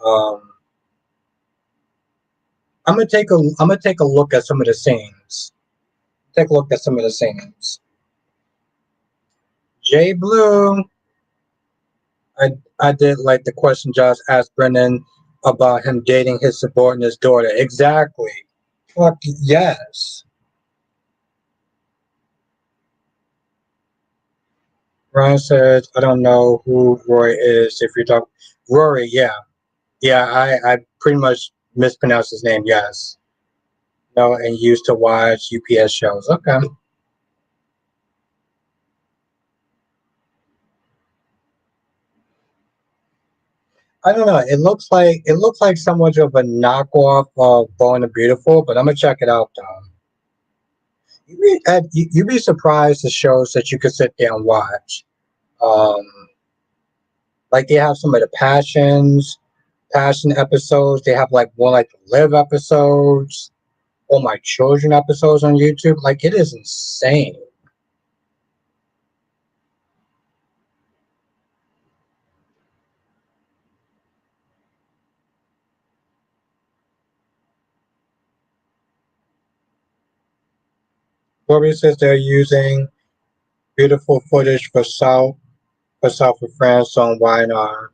Um, I'm gonna take a look at some of the scenes. Take a look at some of the scenes. Jay Blue, I I did like the question Josh asked Brennan about him dating his subordinate's daughter. Exactly. Fuck yes. Ryan says, I don't know who Roy is. If you're talking Rory, yeah. Yeah, I pretty much mispronounced his name, yes. No, and used to watch UPS shows. Okay. I don't know. It looks like somewhat of a knockoff of Born and Beautiful, but I'm gonna check it out though. You'd be surprised the shows that you could sit there and watch. Um, like they have some of the passion episodes. They have like more like the live episodes, all my children episodes on YouTube. Like it is insane. Corey says they're using beautiful footage for South of France on YNR.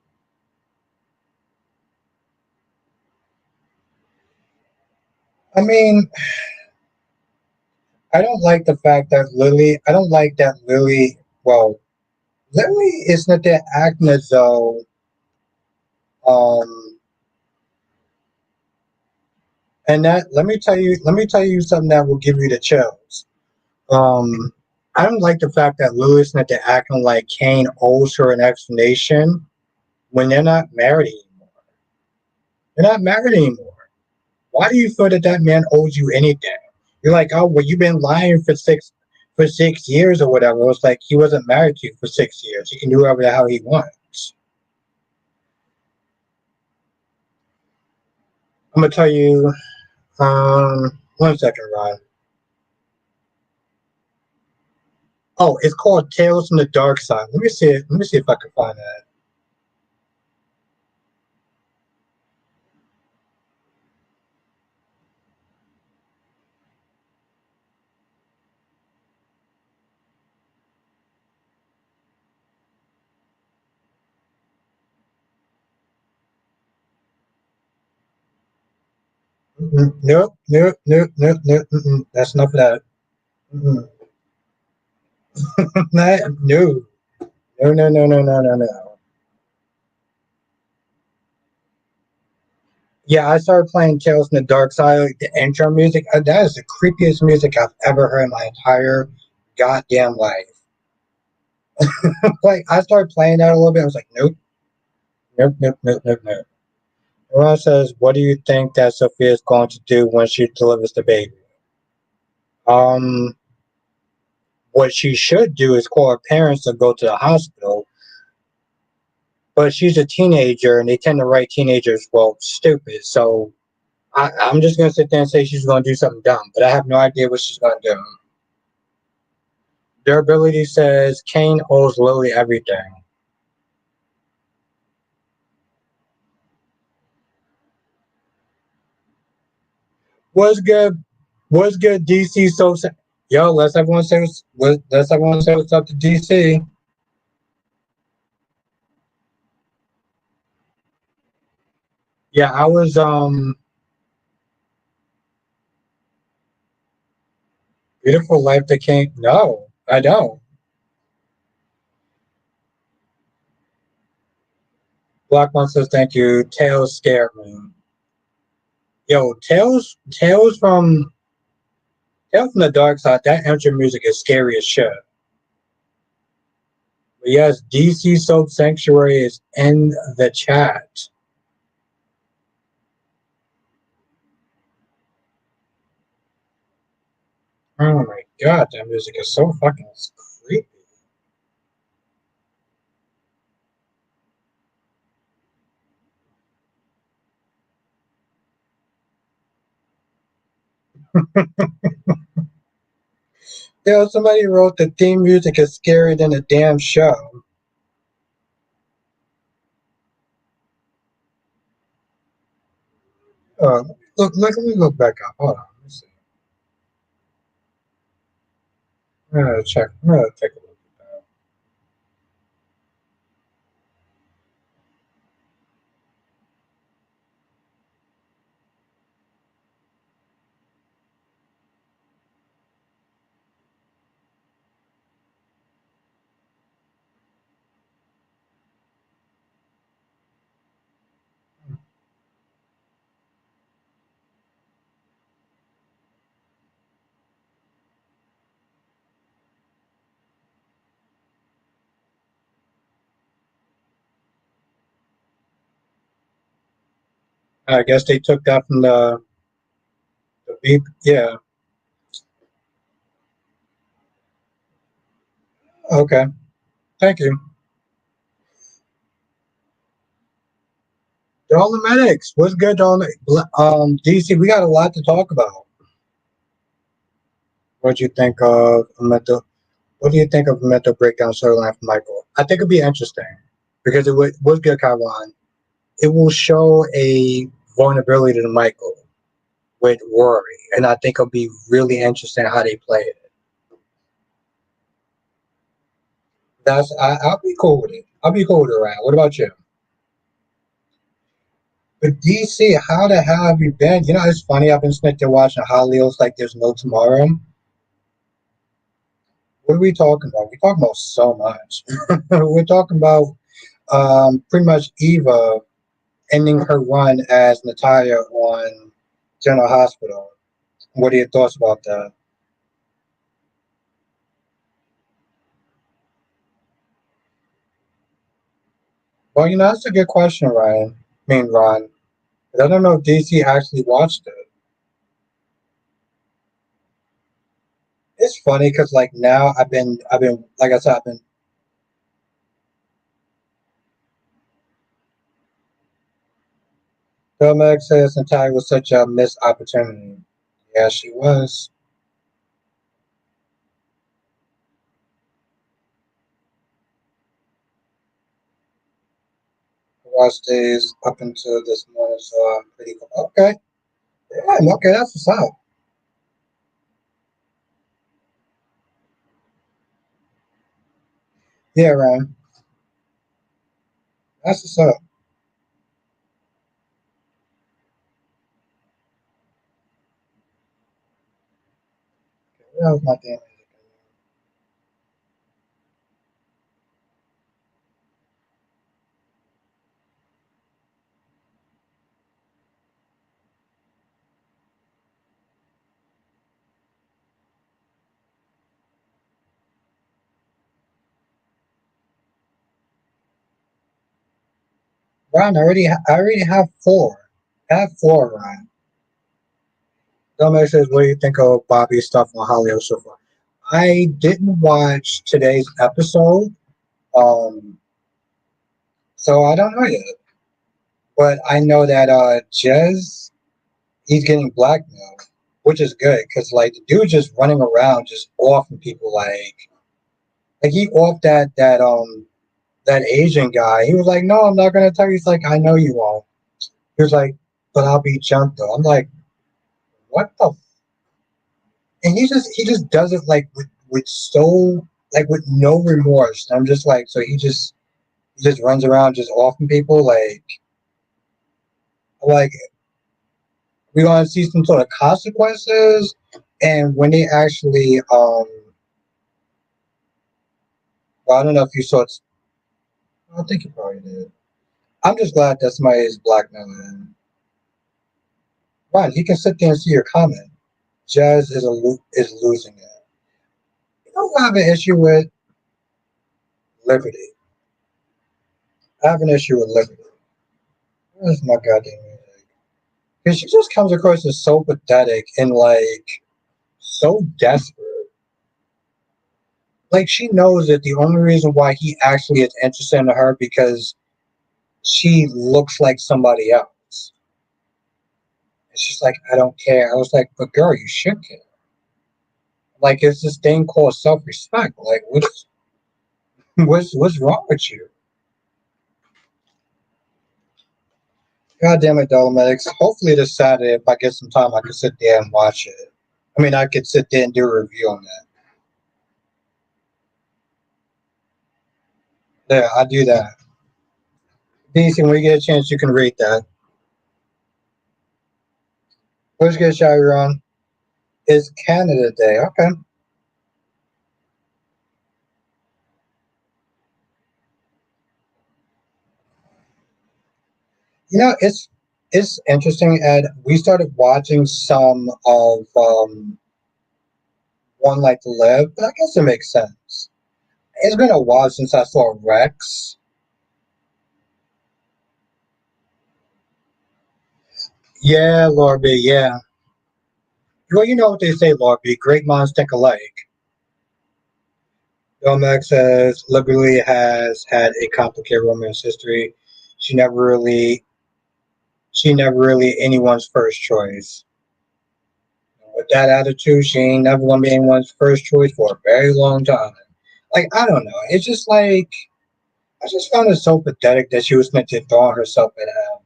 I mean, I don't like the fact that Lily. I don't like that Lily. Well, Lily is not there acting as though. Um, and that let me tell you something that will give you the chills. Um, I don't like the fact that Lily is not there acting like Kane owes her an explanation when they're not married anymore. They're not married anymore. Why do you feel that that man owes you anything? You're like, oh, well, you've been lying for 6 years or whatever. It's like he wasn't married to you for 6 years. He can do whatever the hell he wants. I'm gonna tell you. 1 second, Ron. Oh, it's called Tales from the Dark Side. Let me see it. Let me see if I can find that. Nope, nope, nope, nope, nope. That's enough of that. Mm-mm. No, no, no, no, no, no, no, no. Yeah, I started playing Tales from the Dark Side, like the intro music. That is the creepiest music I've ever heard in my entire goddamn life. Like, I started playing that a little bit. I was like, nope, nope, nope, nope, nope, nope. Ron says, what do you think that Sophia is going to do when she delivers the baby? Um, what she should do is call her parents to go to the hospital. But she's a teenager, and they tend to write teenagers, well, stupid. So I'm just going to sit there and say she's going to do something dumb, but I have no idea what she's going to do. Durability says Kane owes Lily everything. What's good? What's good, DC? So, yo, let's everyone say what's up to DC. Yeah, I was beautiful life that came. No, I don't. Black one says thank you. Tails scared me. Yo, Tales from the Dark Side. That intro music is scary as shit. But yes, DC Soap Sanctuary is in the chat. Oh my god, that music is so fucking creepy. Somebody wrote the theme music is scarier than the damn show. Uh, let me look back up. Hold on. Let me see. I'm gonna check. I'm gonna take a look at that. I guess they took that from the beep. Yeah. Okay. Thank you. Dolomedics. What's good, Dolomedics? DC, we got a lot to talk about. What do you think of a mental? What do you think of a mental breakdown storyline for Michael? I think it'd be interesting because was good, Kaiwan. It will show a vulnerability to Michael with Rory, and I think it'll be really interesting how they play it. I'll be cool with it. I'll be cool with it, Ryan. What about you? But DC, how the hell have you been? You know, it's funny. I've been sitting there watching Hollyoaks like there's no tomorrow. What are we talking about? We're talking about so much. We're talking about pretty much Eva ending her run as Natalia on General Hospital. What are your thoughts about that? Well, you know, that's a good question, Ryan. I mean, Ron. I don't know if DC actually watched it. It's funny because, like, now like I said, I've been. Bill Meg says Natalia was such a missed opportunity. Yeah, she was. I watched days up until this morning, so I'm pretty cool. Okay. Yeah, okay, that's what's up. Yeah, Ryan. That's what's up. That was my damn music. Ryan, I already have four. I have four, Ryan. Dominic says, "What do you think of Bobby's stuff on Hollywood so far?" I didn't watch today's episode, um, so I don't know yet. But I know that Jez, he's getting blackmailed, which is good because like the dude just running around just offing people like he offed that Asian guy. He was like, "No, I'm not gonna tell you." He's like, "I know you won't." He was like, "But I'll be jumped though." I'm like, "What the?" And he just does it like with so like with no remorse. And I'm just like, so he just runs around just offing people like we want to see some sort of consequences. And when they actually well, I don't know if you saw it. I think you probably did. I'm just glad that somebody is blackmailing him. Right, he can sit there and see your comment. Jazz is losing it. You know what I have an issue with? Liberty. I have an issue with Liberty. Where's my goddamn music? Because she just comes across as so pathetic and like so desperate. Like she knows that the only reason why he actually is interested in her because she looks like somebody else. She's like, I don't care. I was like, but girl, you should care. Like, it's this thing called self-respect. Like, what's wrong with you? God damn it, Dolomitics. Hopefully this Saturday, if I get some time, I can sit there and watch it. I mean, I could sit there and do a review on that. Yeah, I do that. Decent. When you get a chance, you can read that. What's good, Sharon? It's Canada Day. Okay. You know, it's interesting, Ed. We started watching some of One Life to Live, but I guess it makes sense. It's been a while since I saw Rex. Yeah, Lord B, yeah. Well, you know what they say, Lord B. Great minds think alike. Domek says Liberty has had a complicated romance history. She never really, she never really anyone's first choice. With that attitude, she ain't never gonna be anyone's first choice for a very long time. Like, I don't know. It's just like I just found it so pathetic that she was meant to throw herself at him,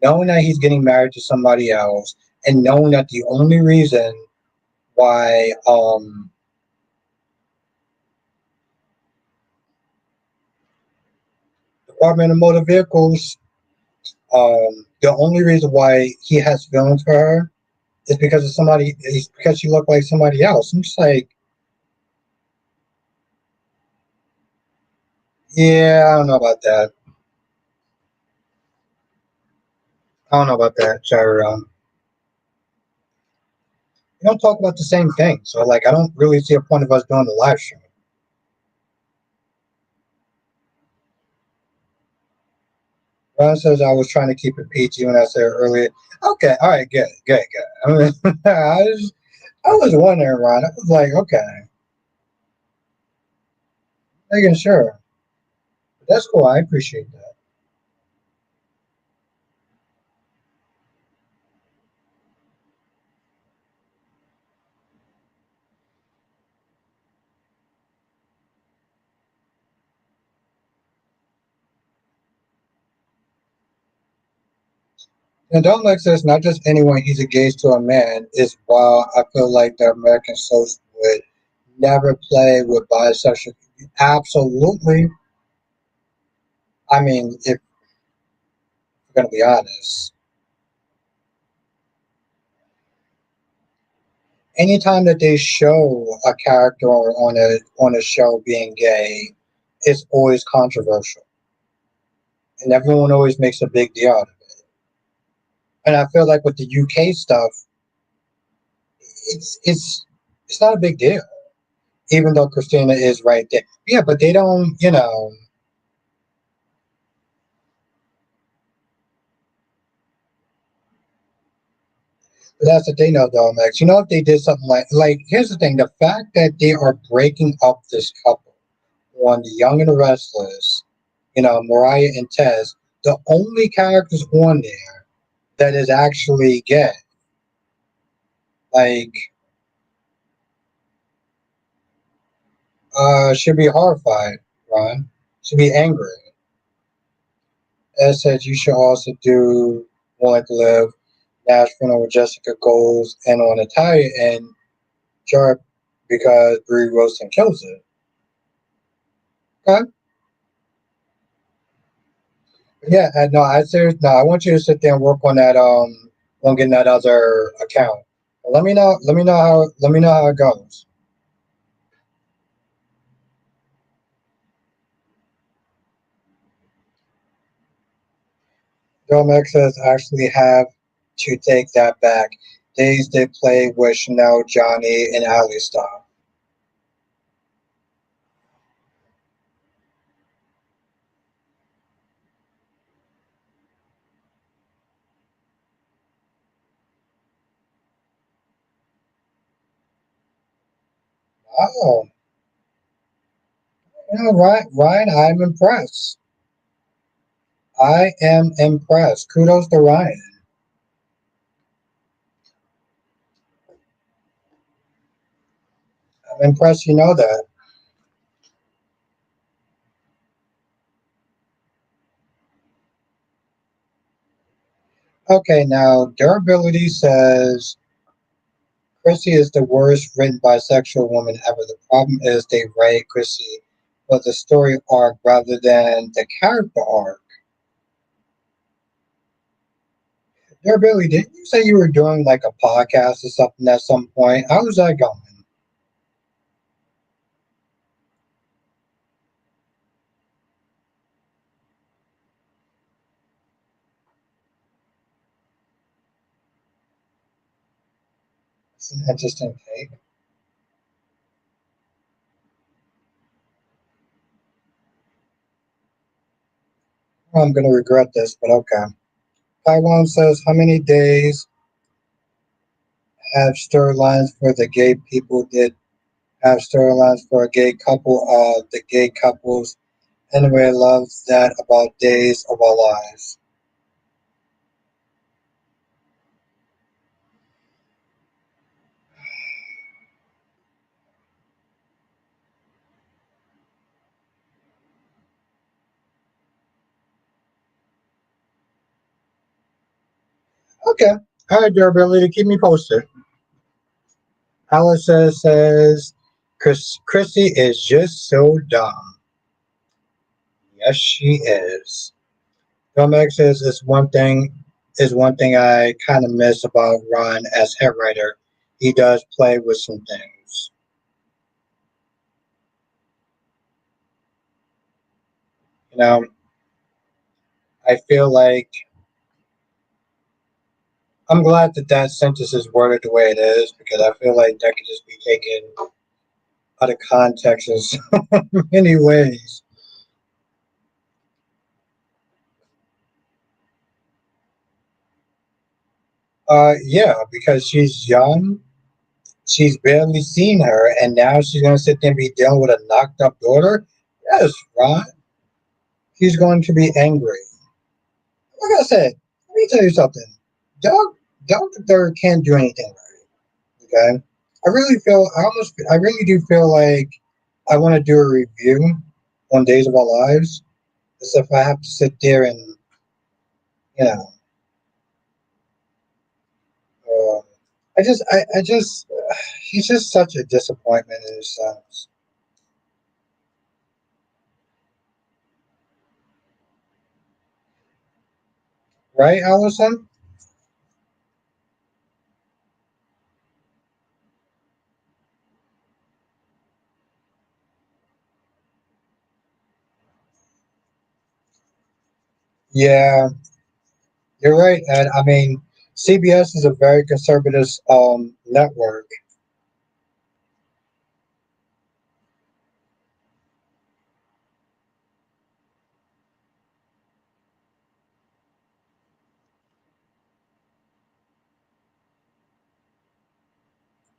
knowing that he's getting married to somebody else, and knowing that the only reason why Department of Motor Vehicles, the only reason why he has feelings for her is because of somebody. Is because she looked like somebody else. I'm just like, yeah, I don't know about that. I don't know about that, Jair. We don't talk about the same thing, so like, I don't really see a point of us doing the live stream. Ron says I was trying to keep it PG when I said earlier. Okay, all right, good, good, good. I mean, I was wondering, Ron. I was like, okay, making sure. But that's cool. I appreciate that. And don't like this, not just anyone he's engaged to a man is while I feel like the American social would never play with bisexual. Absolutely. I mean, if we're gonna be honest, anytime that they show a character on a show being gay, it's always controversial, and everyone always makes a big deal out of it. And I feel like with the UK stuff, it's not a big deal, even though Christina is right there. Yeah, but they don't, you know. But that's the thing, though, Max. You know, if they did something like here's the thing: the fact that they are breaking up this couple on the Young and the Restless, you know, Mariah and Tez, the only characters on there that is actually gay, like, should be horrified, Ron. Should be angry. As said, you should also do Want to Live, Nashville with Jessica Goals, and on Natalia and Sharp because Brie Wilson kills it. Okay. Yeah, no, I serious. No, I want you to sit there and work on that. On getting that other account. Let me know. Let me know how. Let me know how it goes. Domex says actually have to take that back. Days they play with Chanel, Johnny, and Ali style. Oh, you know, Ryan, I'm impressed. I am impressed. Kudos to Ryan. I'm impressed you know that. Okay, now durability says Chrissy is the worst written bisexual woman ever. The problem is they write Chrissy for the story arc rather than the character arc. Durability, didn't you say you were doing like a podcast or something at some point? How's that going? It's an interesting take. Well, I'm going to regret this, but okay. Taiwan says, how many days have storylines for the gay people did have storylines for a gay couple? The gay couples anyway loves that about days of our lives. Okay. All right, durability. Keep me posted. Alice says Chrissy is just so dumb. Yes, she is. Domek says it's one thing I kind of miss about Ron as head writer. He does play with some things. You know, I feel like I'm glad that that sentence is worded the way it is because I feel like that could just be taken out of context in so many ways. Yeah, because she's young, she's barely seen her, and now she's gonna sit there and be dealing with a knocked up daughter. Yes, Ron, she's going to be angry. Like I said, let me tell you something. Dog the third can't do anything right. Okay, I really do feel like I want to do a review on Days of Our Lives, as if I have to sit there and you know, uh, he's just such a disappointment in his sense, right, Allison? Yeah, you're right, Ed. I mean, CBS is a very conservative network.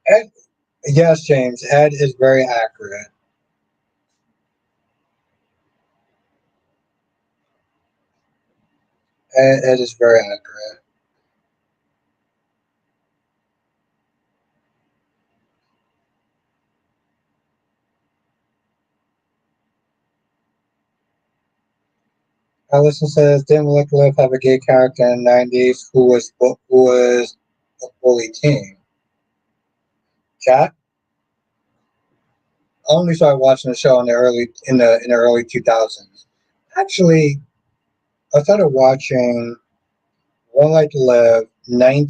Ed, yes, James, Ed is very accurate. Ed is very accurate. Allison says, didn't Live have a gay character in the 90s who was a bully teen? Cat only started watching the show in the early 2000s. Actually, I started watching One Life to Live I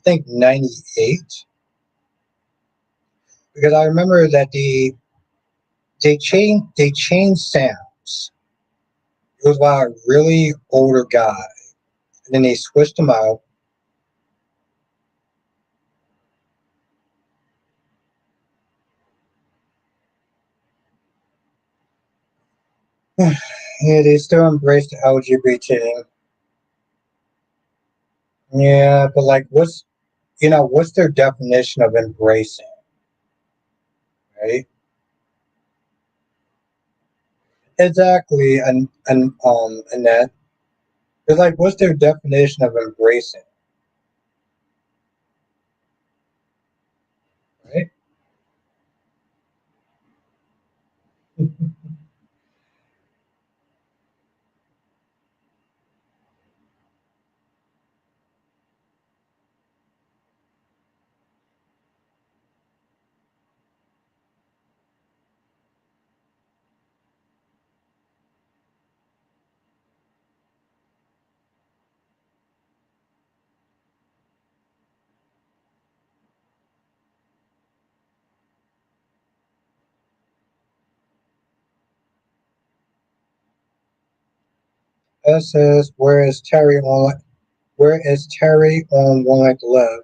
think 98, because I remember that they changed Sam's. It was about a really older guy, and then they switched him out. Yeah, they still embrace the LGBT. Yeah, but like, what's their definition of embracing, right? Exactly, and that it's like, what's their definition of embracing, right? That says, where is Terry on One Night to Live?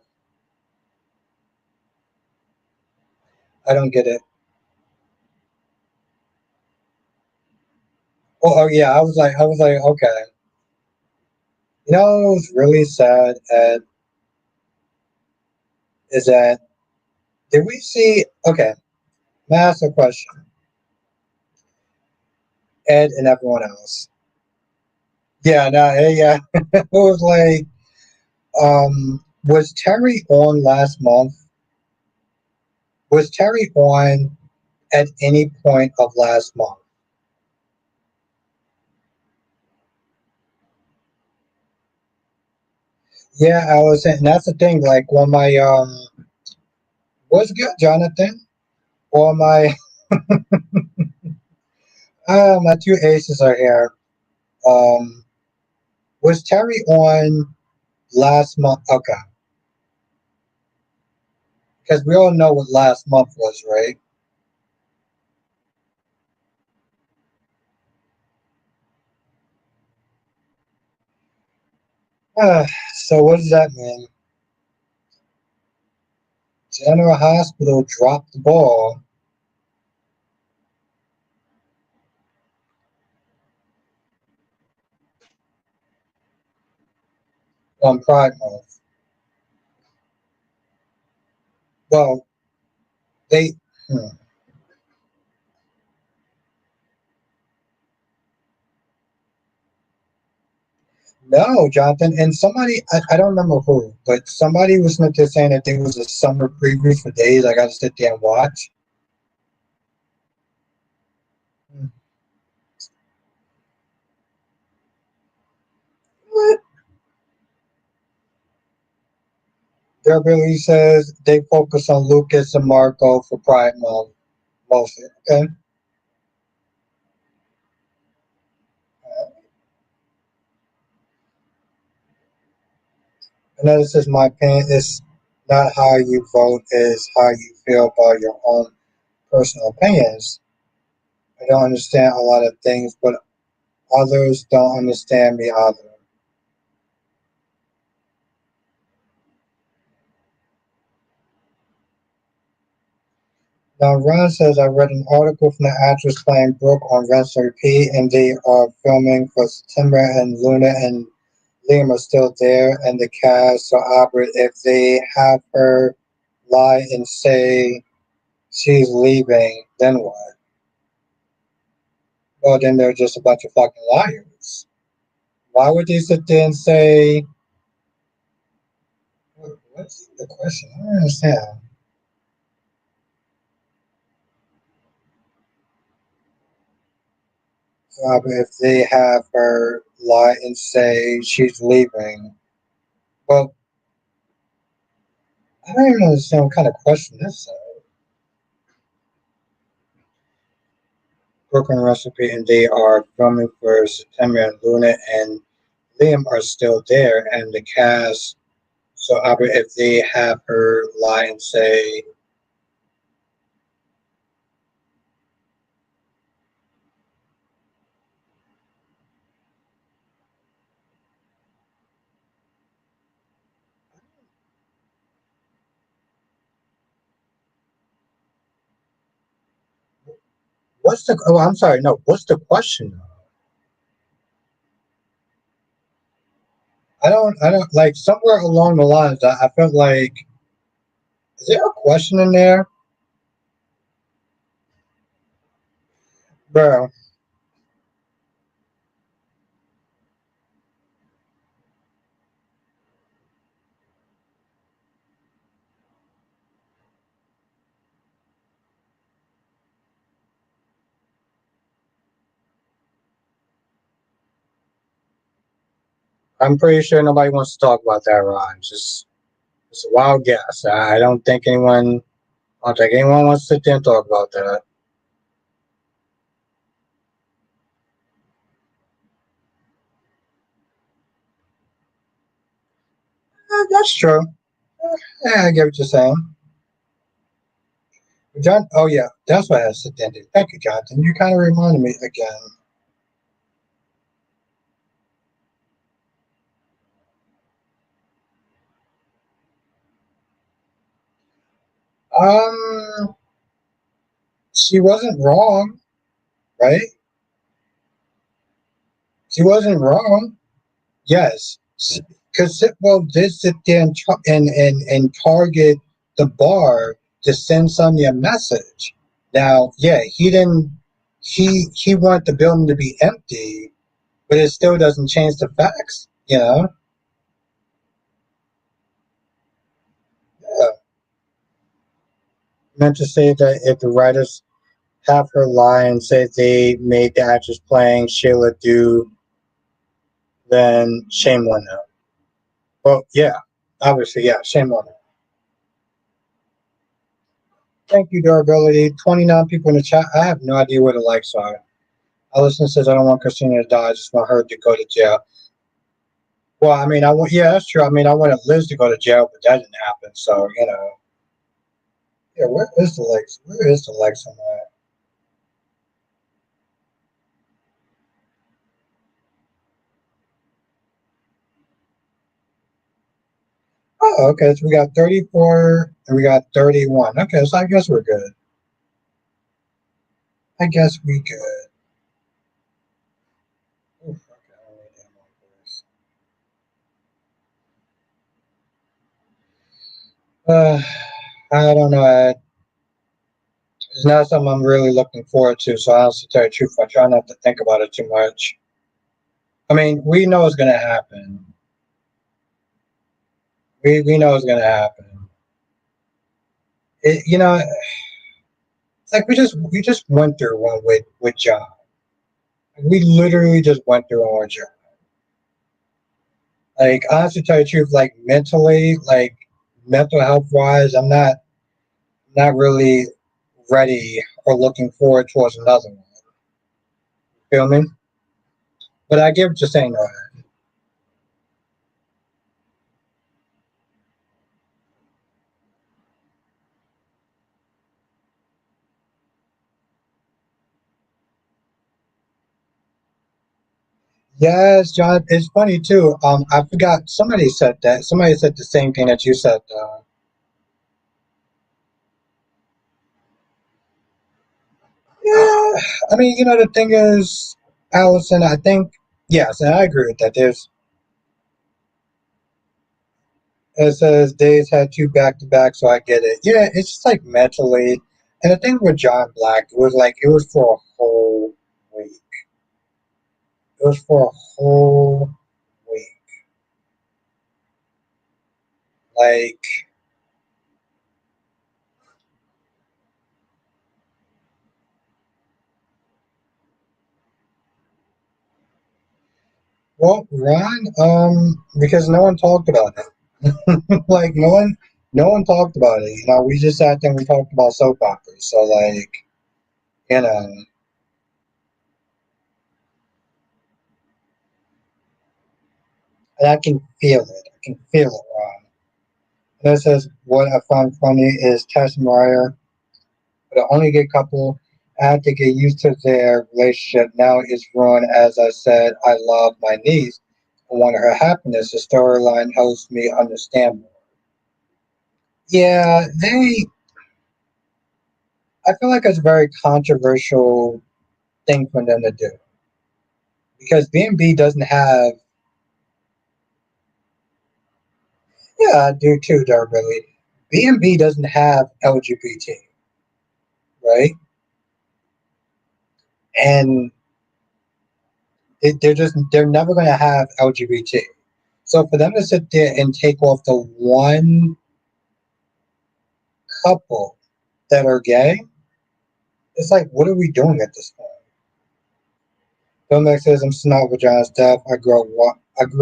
I don't get it. Yeah, I was like, okay. You know, what's really sad, Ed, is that did we see? Okay, master question, Ed and everyone else. Yeah, no, yeah. It was like, was Terry on last month? Was Terry on at any point of last month? Yeah, I was saying that's the thing. Like when my what's good, Jonathan? Or my my two aces are here. Um, was Terry on last month? Okay, because we all know what last month was, right? So what does that mean? General Hospital dropped the ball on Pride Month. Well, they hmm. No, Jonathan, and somebody I don't remember who, but somebody was not there saying that there was a summer preview for days. I got to sit there and watch. What? Their ability says they focus on Lucas and Marco for Pride Month mostly. Okay, and then it says my opinion is not how you vote, is how you feel about your own personal opinions. I don't understand a lot of things, but others don't understand me either. Now, Ron says I read an article from the actress playing Brooke on Rest Repeat, and they are filming for September, and Luna and Liam are still there, and the cast. So, Albert, if they have her lie and say she's leaving, then what? Well, then they're just a bunch of fucking liars. Why would they sit there and say, what's the question? I don't understand. Albert, if they have her lie and say she's leaving, well, I don't even understand what kind of question this is. Brooklyn Recipe and they are filming for September, and Luna and Liam are still there, and the cast. So, Albert, if they have her lie and say, "What's the?" Oh, I'm sorry. No, what's the question? I don't like somewhere along the lines. I felt like, is there a question in there, bro? I'm pretty sure nobody wants to talk about that, Ron. It's a wild guess. I don't think anyone. I don't think anyone wants to sit there and talk about that. That's true. Yeah, I get what you're saying. John, oh yeah, that's what I said. Thank you, Jonathan. You kind of reminded me again. Um, she wasn't wrong, right? She wasn't wrong. Yes, because Sitwell did sit there and target the bar to send Sonny a message. Now, yeah, he didn't. He wanted the building to be empty, but it still doesn't change the facts. Yeah. Meant to say that if the writers have her lie and say they made the actress playing Sheila do, then shame on them. Well, yeah, obviously, yeah, shame on them. Thank you, durability. 29 people in the chat. I have no idea where the likes are. Allison says, I don't want Kristina to die. I just want her to go to jail. Well, I mean, yeah, that's true. I mean, I wanted Liz to go to jail, but that didn't happen. So, yeah, where is the likes? Where is the likes on that? Oh, okay. So we got 34 and we got 31. Okay, so I guess we're good. I guess we good. Oof, okay, I don't need that one voice. I don't know. It's not something I'm really looking forward to. So honestly, to tell you the truth, I try not to think about it too much. I mean, we know it's gonna happen. We know it's gonna happen. It's like we just went through one with John. We literally just went through one with John. Like honestly, to tell you the truth, like mentally, like mental health wise, I'm not really ready or looking forward towards another one. Feel me? But I get what you're saying though. Yes, John. It's funny too. I forgot somebody said that. Somebody said the same thing that you said. Yeah, I mean, the thing is, Allison. I think yes, and I agree with that. It says days had two back to back, so I get it. Yeah, it's just like mentally. And the thing with John Black, it was like it was for a whole week. It was for a whole week. Like, well, Ron, because no one talked about it. Like no one talked about it. We just sat there and we talked about soap operas. So like, you know, and I can feel it. I can feel it, Ron. And it says, what I find funny is Tess and Mariah, the only gay couple, had to get used to their relationship. Now it's ruined. As I said, I love my niece. I want her happiness. The storyline helps me understand more. Yeah, I feel like it's a very controversial thing for them to do because B&B doesn't have. Yeah, I do too, Darbilly. B&B doesn't have LGBT, right? And they're never going to have LGBT. So for them to sit there and take off the one couple that are gay, it's like, what are we doing at this point? Filmex says, I'm snot with John's death. I grew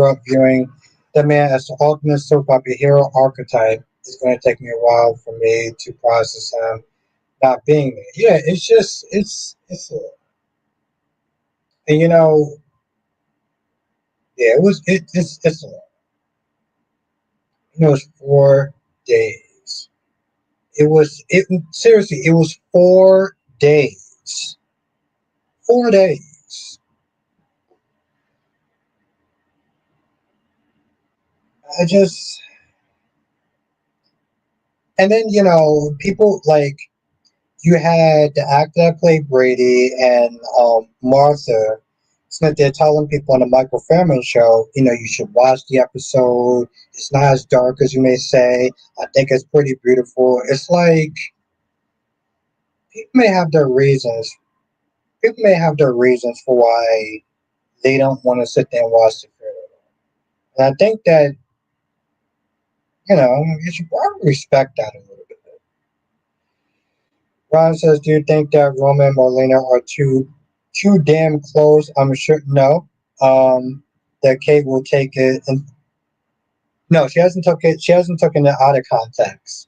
up viewing that man as the ultimate soap opera hero archetype. It's going to take me a while for me to process him not being there. Yeah, it's just and yeah, it's a lot. It was 4 days. It seriously, it was 4 days. 4 days. I just And then people like you had the actor that played Brady and Martha Smith. They're telling people on the Michael Fairman show, you should watch the episode. It's not as dark as you may say. I think it's pretty beautiful. It's like people may have their reasons. People may have their reasons for why they don't want to sit there and watch the film. And I think that you should probably respect that a little bit. Ron says, "Do you think that Roma and Marlena are too damn close?" I'm sure no. That Kate will take it, and no, she hasn't took it. She hasn't taken it out of context.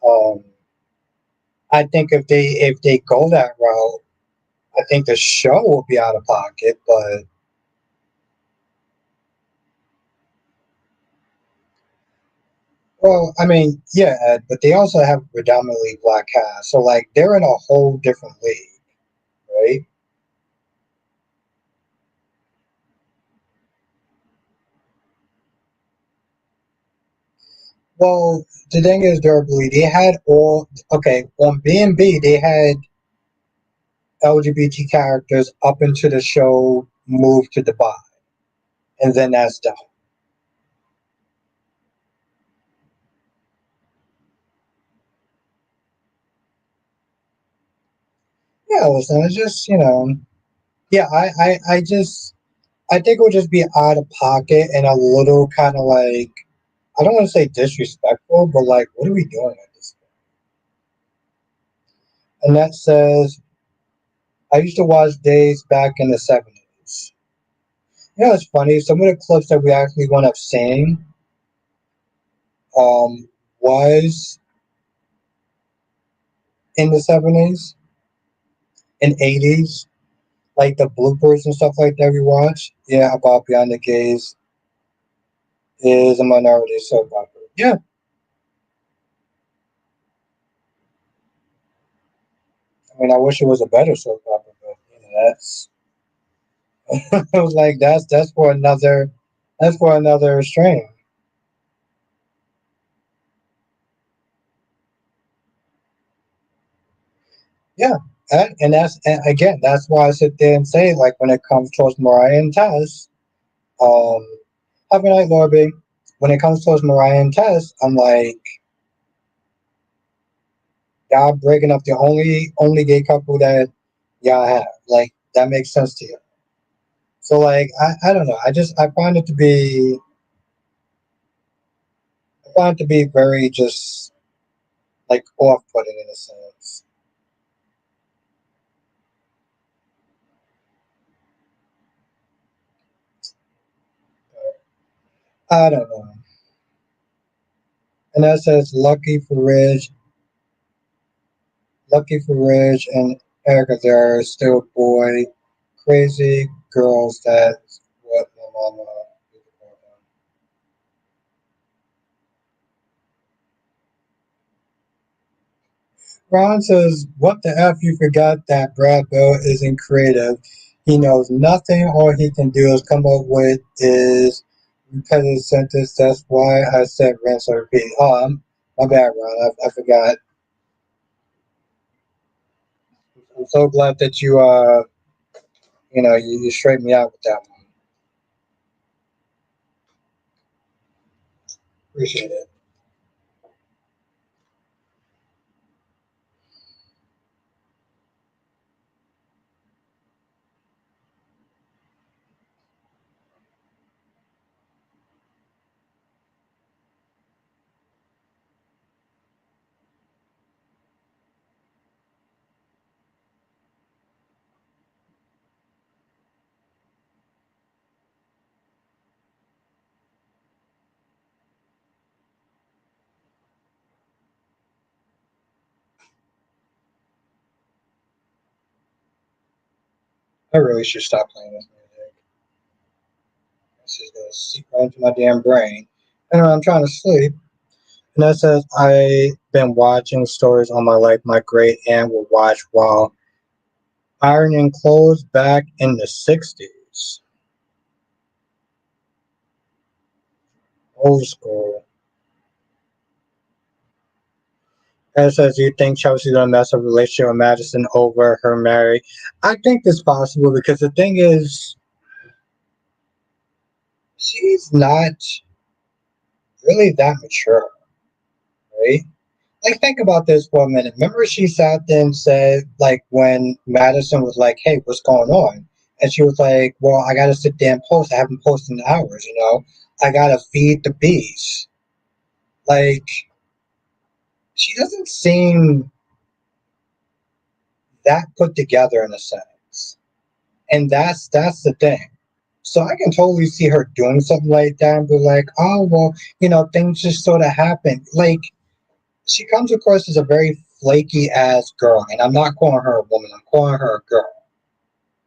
Um, I think if they go that route, I think the show will be out of pocket. But well, I mean, yeah, Ed, but they also have predominantly black cast, so like they're in a whole different league, right? Well, the thing is, durably, they had all okay on B&B. They had LGBT characters up into the show moved to Dubai, and then that's done. Yeah, listen, it's just yeah, I think it would just be out of pocket and a little kind of like I don't want to say disrespectful, but like, what are we doing at this point? And that says, I used to watch Days back in the 70s. It's funny. Some of the clips that we actually wound up seeing was in the 70s and 80s, like the bloopers and stuff like that we watch. Yeah, about Beyond the Gays is a minority soap opera. Yeah, I mean, I wish it was a better soap opera, but that's I was like, that's for another stream. Yeah, and again, that's why I sit there and say, like, when it comes towards Mariah and Tess, um, have a night, Lorby. When it comes towards Mariah and Tess, I'm like, y'all breaking up the only gay couple that y'all have. Like, that makes sense to you. So, like, I don't know. I find it to be very just like off putting in a sense. I don't know. And that says Lucky for Ridge and Erica, they're still boy crazy girls. That's what my mama used to call them. Ron says, "What the f? You forgot that Brad Bill isn't creative. He knows nothing. All he can do is come up with is repetitive sentence. That's why I said rinse and repeat." Oh, my bad, Ron. I forgot. I'm so glad that you straightened me out with that one. Appreciate it. I really should stop playing this music. This is gonna seep right into my damn brain. And I'm trying to sleep. And that says I've been watching stories on my life. My great aunt would watch while ironing clothes back in the '60s. Old school. And it says, do you think Chelsea's gonna mess up a relationship with Madison over her marriage? I think it's possible because the thing is, she's not really that mature, right? Like, think about this for a minute. Remember, she sat there and said, like, when Madison was like, "Hey, what's going on?" And she was like, "Well, I gotta sit there and post. I haven't posted in hours. I gotta feed the bees." Like, she doesn't seem that put together in a sense, and that's the thing. So I can totally see her doing something like that and be like, "Oh, well, things just sort of happen." Like, she comes across as a very flaky ass girl, and I'm not calling her a woman. I'm calling her a girl.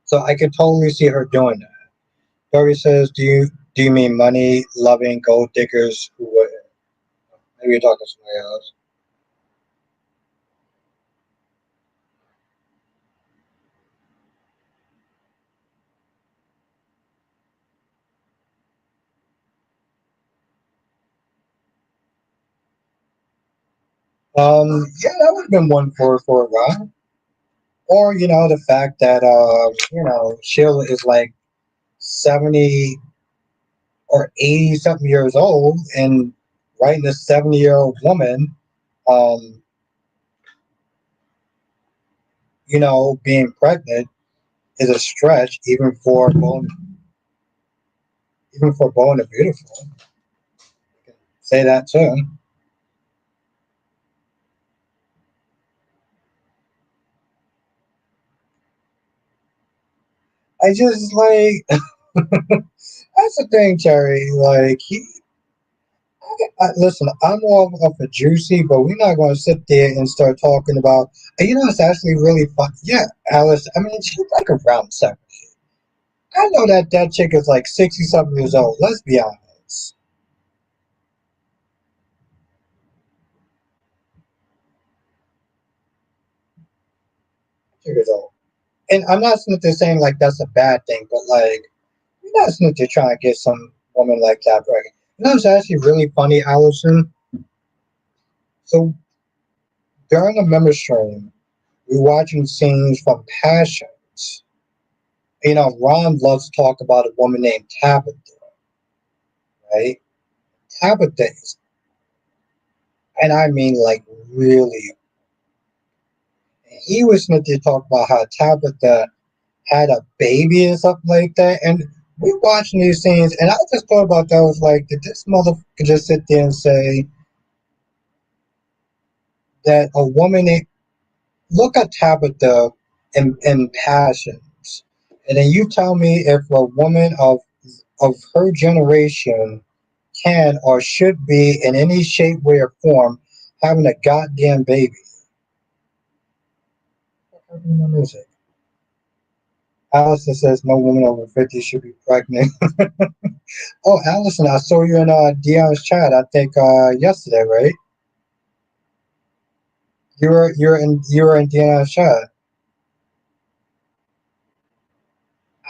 So I can totally see her doing that. Dory says, "Do you mean money loving gold diggers who would?" Maybe you're talking to somebody else. Yeah, that would have been one for a while. Or the fact that Sheila is like 70 or 80 something years old, and writing a 70-year-old woman, um, being pregnant is a stretch even for Bold and the Beautiful. Say that too. I just like that's the thing, Cherry. Like listen, I'm all up for juicy, but we're not going to sit there and start talking about. It's actually really fun. Yeah, Alice. I mean, she's like around 70. I know that chick is like 60 something years old. Let's be honest. Chick is old, and I'm not sitting there saying like that's a bad thing, but like you're not sitting there trying to get some woman like that pregnant. It's actually really funny, Allison. So during a member stream, we're watching scenes from Passions. Ron loves to talk about a woman named Tabitha, right? Tabitha is, and I mean like really. He was meant to talk about how Tabitha had a baby or something like that, and we watching these scenes, and I just thought about that. I was like, did this motherfucker just sit there and say that a woman? Look at Tabitha in Passions, and then you tell me if a woman of her generation can or should be in any shape, way, or form having a goddamn baby. Music. Allison says no woman over 50 should be pregnant. Oh, Allison, I saw you in Dion's chat. I think yesterday, right? You were in Dion's chat.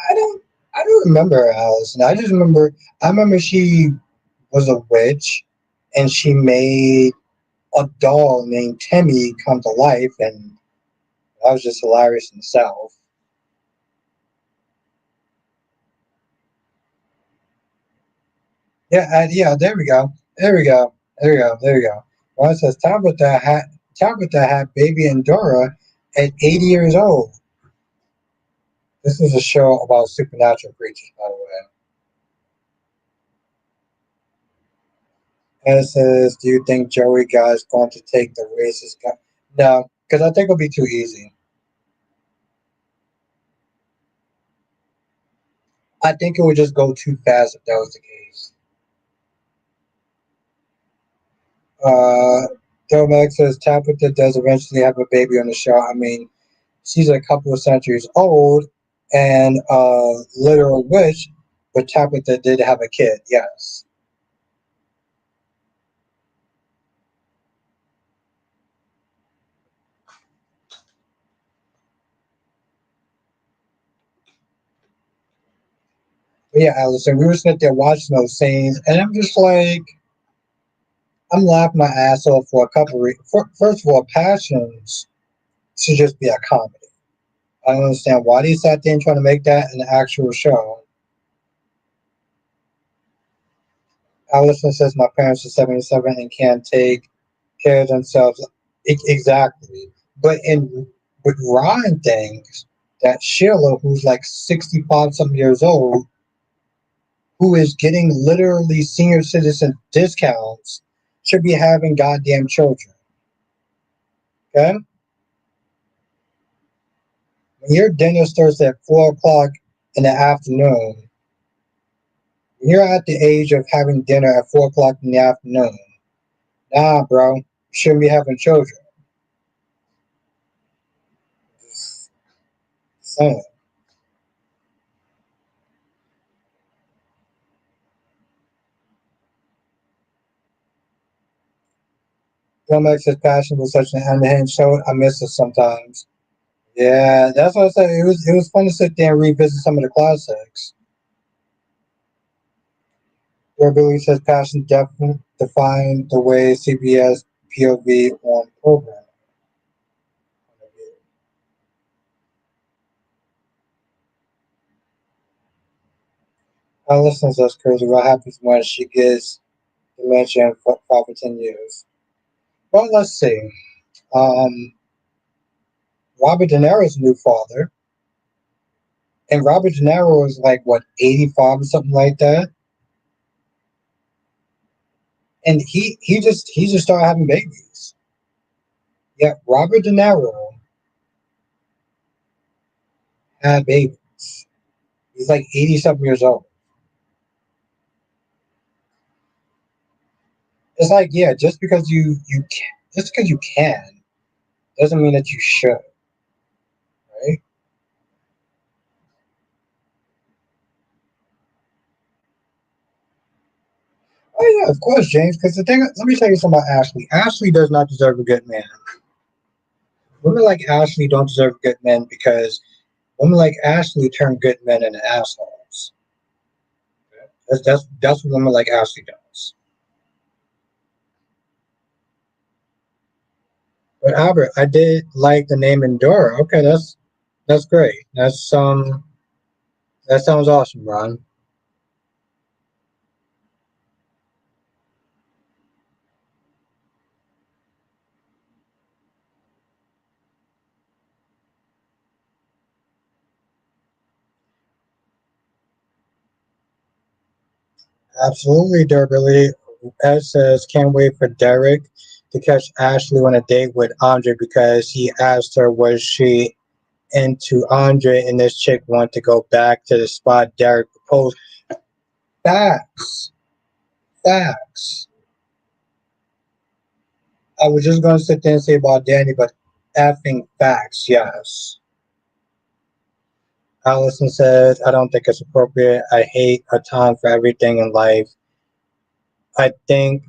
I don't I don't remember Allison. I remember she was a witch, and she made a doll named Timmy come to life, and that was just hilarious in itself. Yeah, yeah. There we go. There we go. There we go. There we go. Well, it says Tabitha had baby Endora at 80 years old. This is a show about supernatural creatures, by the way. And it says, "Do you think Joey guy is going to take the racist guy?" No, because I think it'll be too easy. I think it would just go too fast if that was the case. Uh, Max says Tabitha does eventually have a baby on the show. I mean, she's a couple of centuries old and literal witch, but Tabitha did have a kid, yes. But yeah, Allison, we were sitting there watching those scenes, and I'm just like, I'm laughing my ass off for a couple of reasons. First of all, Passions should just be a comedy. I don't understand why they sat there and trying to make that an actual show. Allison says my parents are 77 and can't take care of themselves. Exactly. But in with Ryan thinks that Sheila, who's like 65 some years old, who is getting literally senior citizen discounts, should be having goddamn children. Okay? When your dinner starts at 4 o'clock in the afternoon, when you're at the age of having dinner at 4 o'clock in the afternoon, nah, bro, you shouldn't be having children. Just saying. Don't make such passion was such an underhand show. I miss it sometimes. Yeah, that's what I said. It was fun to sit there and revisit some of the classics. Where Billy says passion definitely defined the way CBS POV on program. Our listeners, that's crazy. What happens when she gets dementia for 10 years? Well, let's see. Um, Robert De Niro's new father, and Robert De Niro is like what 85 or something like that, and he just started having babies. Yeah, Robert De Niro had babies. He's like 80 something years old. It's like yeah, just because you can doesn't mean that you should, right? Oh yeah, of course, James. Because the thing, let me tell you something about Ashley. Ashley does not deserve a good man. Women like Ashley don't deserve good men because women like Ashley turn good men into assholes. That's what women like Ashley does. But Albert, I did like the name Endora. Okay, that's great. That sounds awesome, Ron. Absolutely, durability. Ed says, can't wait for Derek to catch Ashley on a date with Andre because he asked her was she into Andre and this chick wanted to go back to the spot Derek proposed. Facts. Facts. I was just going to sit there and say about Danny, but effing facts, yes. Allison says, I don't think it's appropriate. I hate a time for everything in life. I think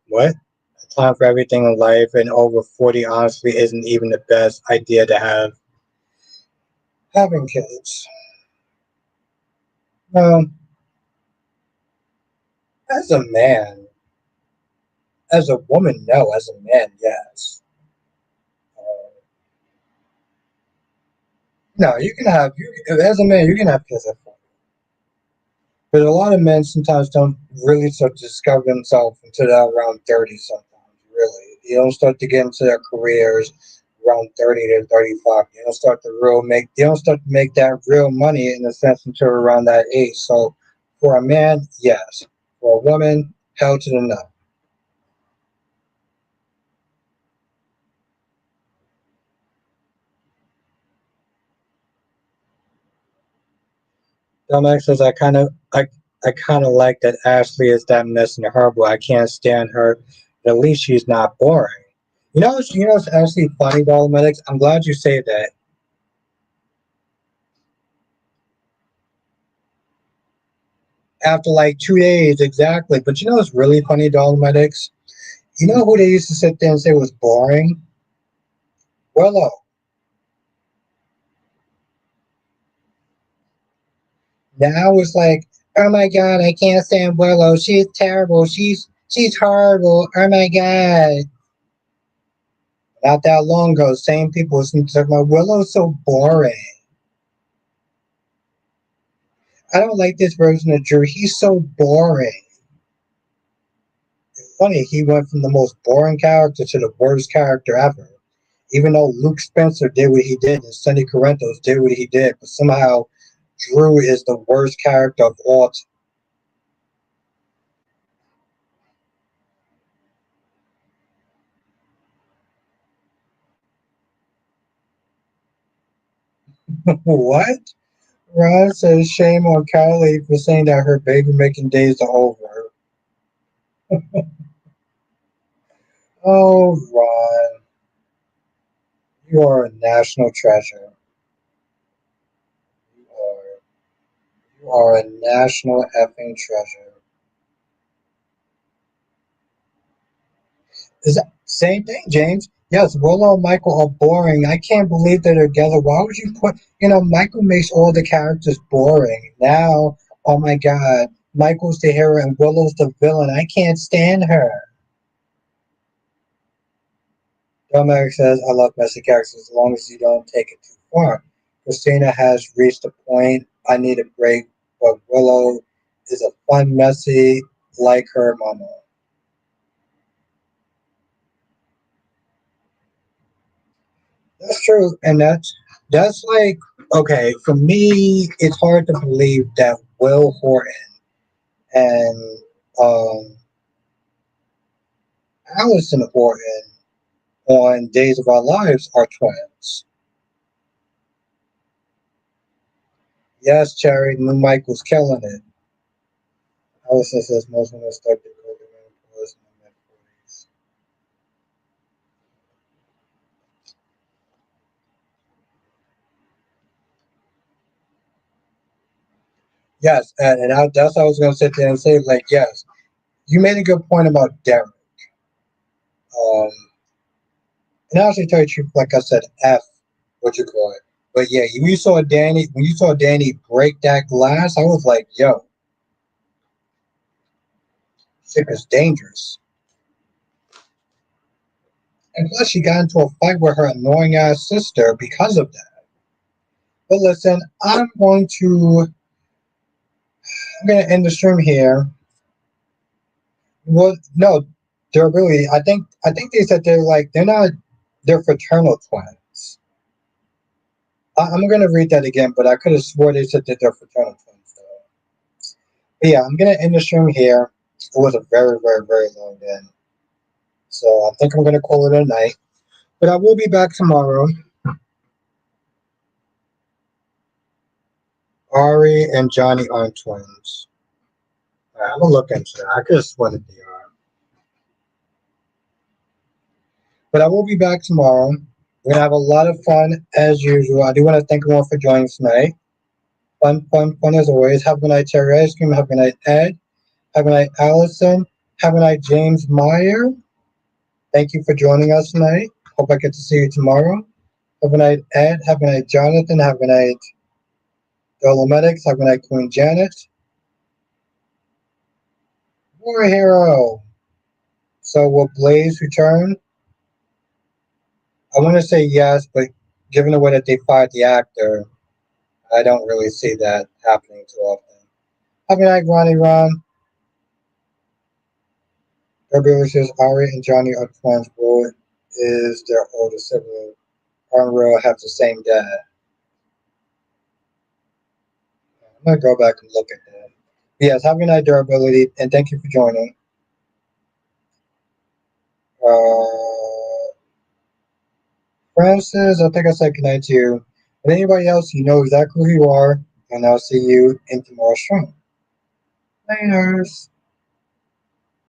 what? A time for everything in life and over 40 honestly isn't even the best idea to have having kids. Um, as a man, as a woman, no. As a man, yes. No, you can have you as a man, you can have kids at 40. But a lot of men sometimes don't really start to discover themselves until they're around 30 sometimes, really. They don't start to get into their careers around 30 to 35. They don't start to make that real money in a sense until around that age. So for a man, yes. For a woman, hell to the no. Dominic says I kinda like that Ashley is that messy and horrible. I can't stand her. But at least she's not boring. It's actually funny, Dolomitics. I'm glad you say that. After like 2 days, exactly. But it's really funny, Dolomitics. You know who they used to sit there and say was boring? Willow. Now it's like, oh my god, I can't stand Willow. She's terrible. She's She's horrible. Oh my god. Not that long ago, same people was talking about Willow's so boring. I don't like this version of Drew. He's so boring. It's funny, he went from the most boring character to the worst character ever. Even though Luke Spencer did what he did and Sonny Corinthos did what he did, but somehow Drew is the worst character of all time. What? Ron says shame on Kylie for saying that her baby making days are over. Oh, Ron, you are a national treasure. You are. You are a national effing treasure. Is that same thing, James? Yes, Willow and Michael are boring. I can't believe they're together. Why would you put, Michael makes all the characters boring. Now, oh my God, Michael's the hero and Willow's the villain. I can't stand her. Dominic says, I love messy characters as long as you don't take it too far. Kristina has reached a point. I need a break, but Willow is a fun, messy, like her mama. That's true, and that's like okay for me. It's hard to believe that Will Horton and um, Allison Horton on Days of Our Lives are twins. Yes, Cherry, new Michael's killing it. Allison says most women start to go to menopause in their mid-40s. Yes, that's what I was going to sit there and say. Like, yes, you made a good point about Derek. Um, and I actually tell you the truth, like I said, F, what you call it. But yeah, when you saw Danny break that glass, I was like, yo, shit is dangerous. And plus, she got into a fight with her annoying ass sister because of that. But listen, I'm gonna end the stream here. Well, no, they're really. I think they said they're not. They're fraternal twins. I'm gonna read that again, but I could have swore they said that they're fraternal twins. Though. But yeah, I'm gonna end the stream here. It was a very, very, very long day. So I think I'm going to call it a night. But I will be back tomorrow. Ari and Johnny aren't twins. All right, I'm going to look into that. I could have sworn that they are. But I will be back tomorrow. We're going to have a lot of fun as usual. I do want to thank everyone for joining tonight. Fun, fun, fun as always. Have a good night, Cherry Ice Cream. Have a good night, Ed. Have a good night, Allison. Have a good night, James Meyer. Thank you for joining us tonight. Hope I get to see you tomorrow. Have a good night, Ed. Have a good night, Jonathan. Have a good night, Dolomedics. Have a good night, Queen Janet. War Hero. So will Blaze return? I want to say yes, but given the way that they fired the actor, I don't really see that happening too often. Have a good night, Ronnie Ron. Derby says Ari and Johnny are twins. Will is their older sibling. Unreal have the same dad. I'm gonna go back and look at that. Yes, have a good night, Durability, and thank you for joining. Francis, I think I said good night to you. And anybody else, you know exactly who you are, and I'll see you in tomorrow's stream. Laters.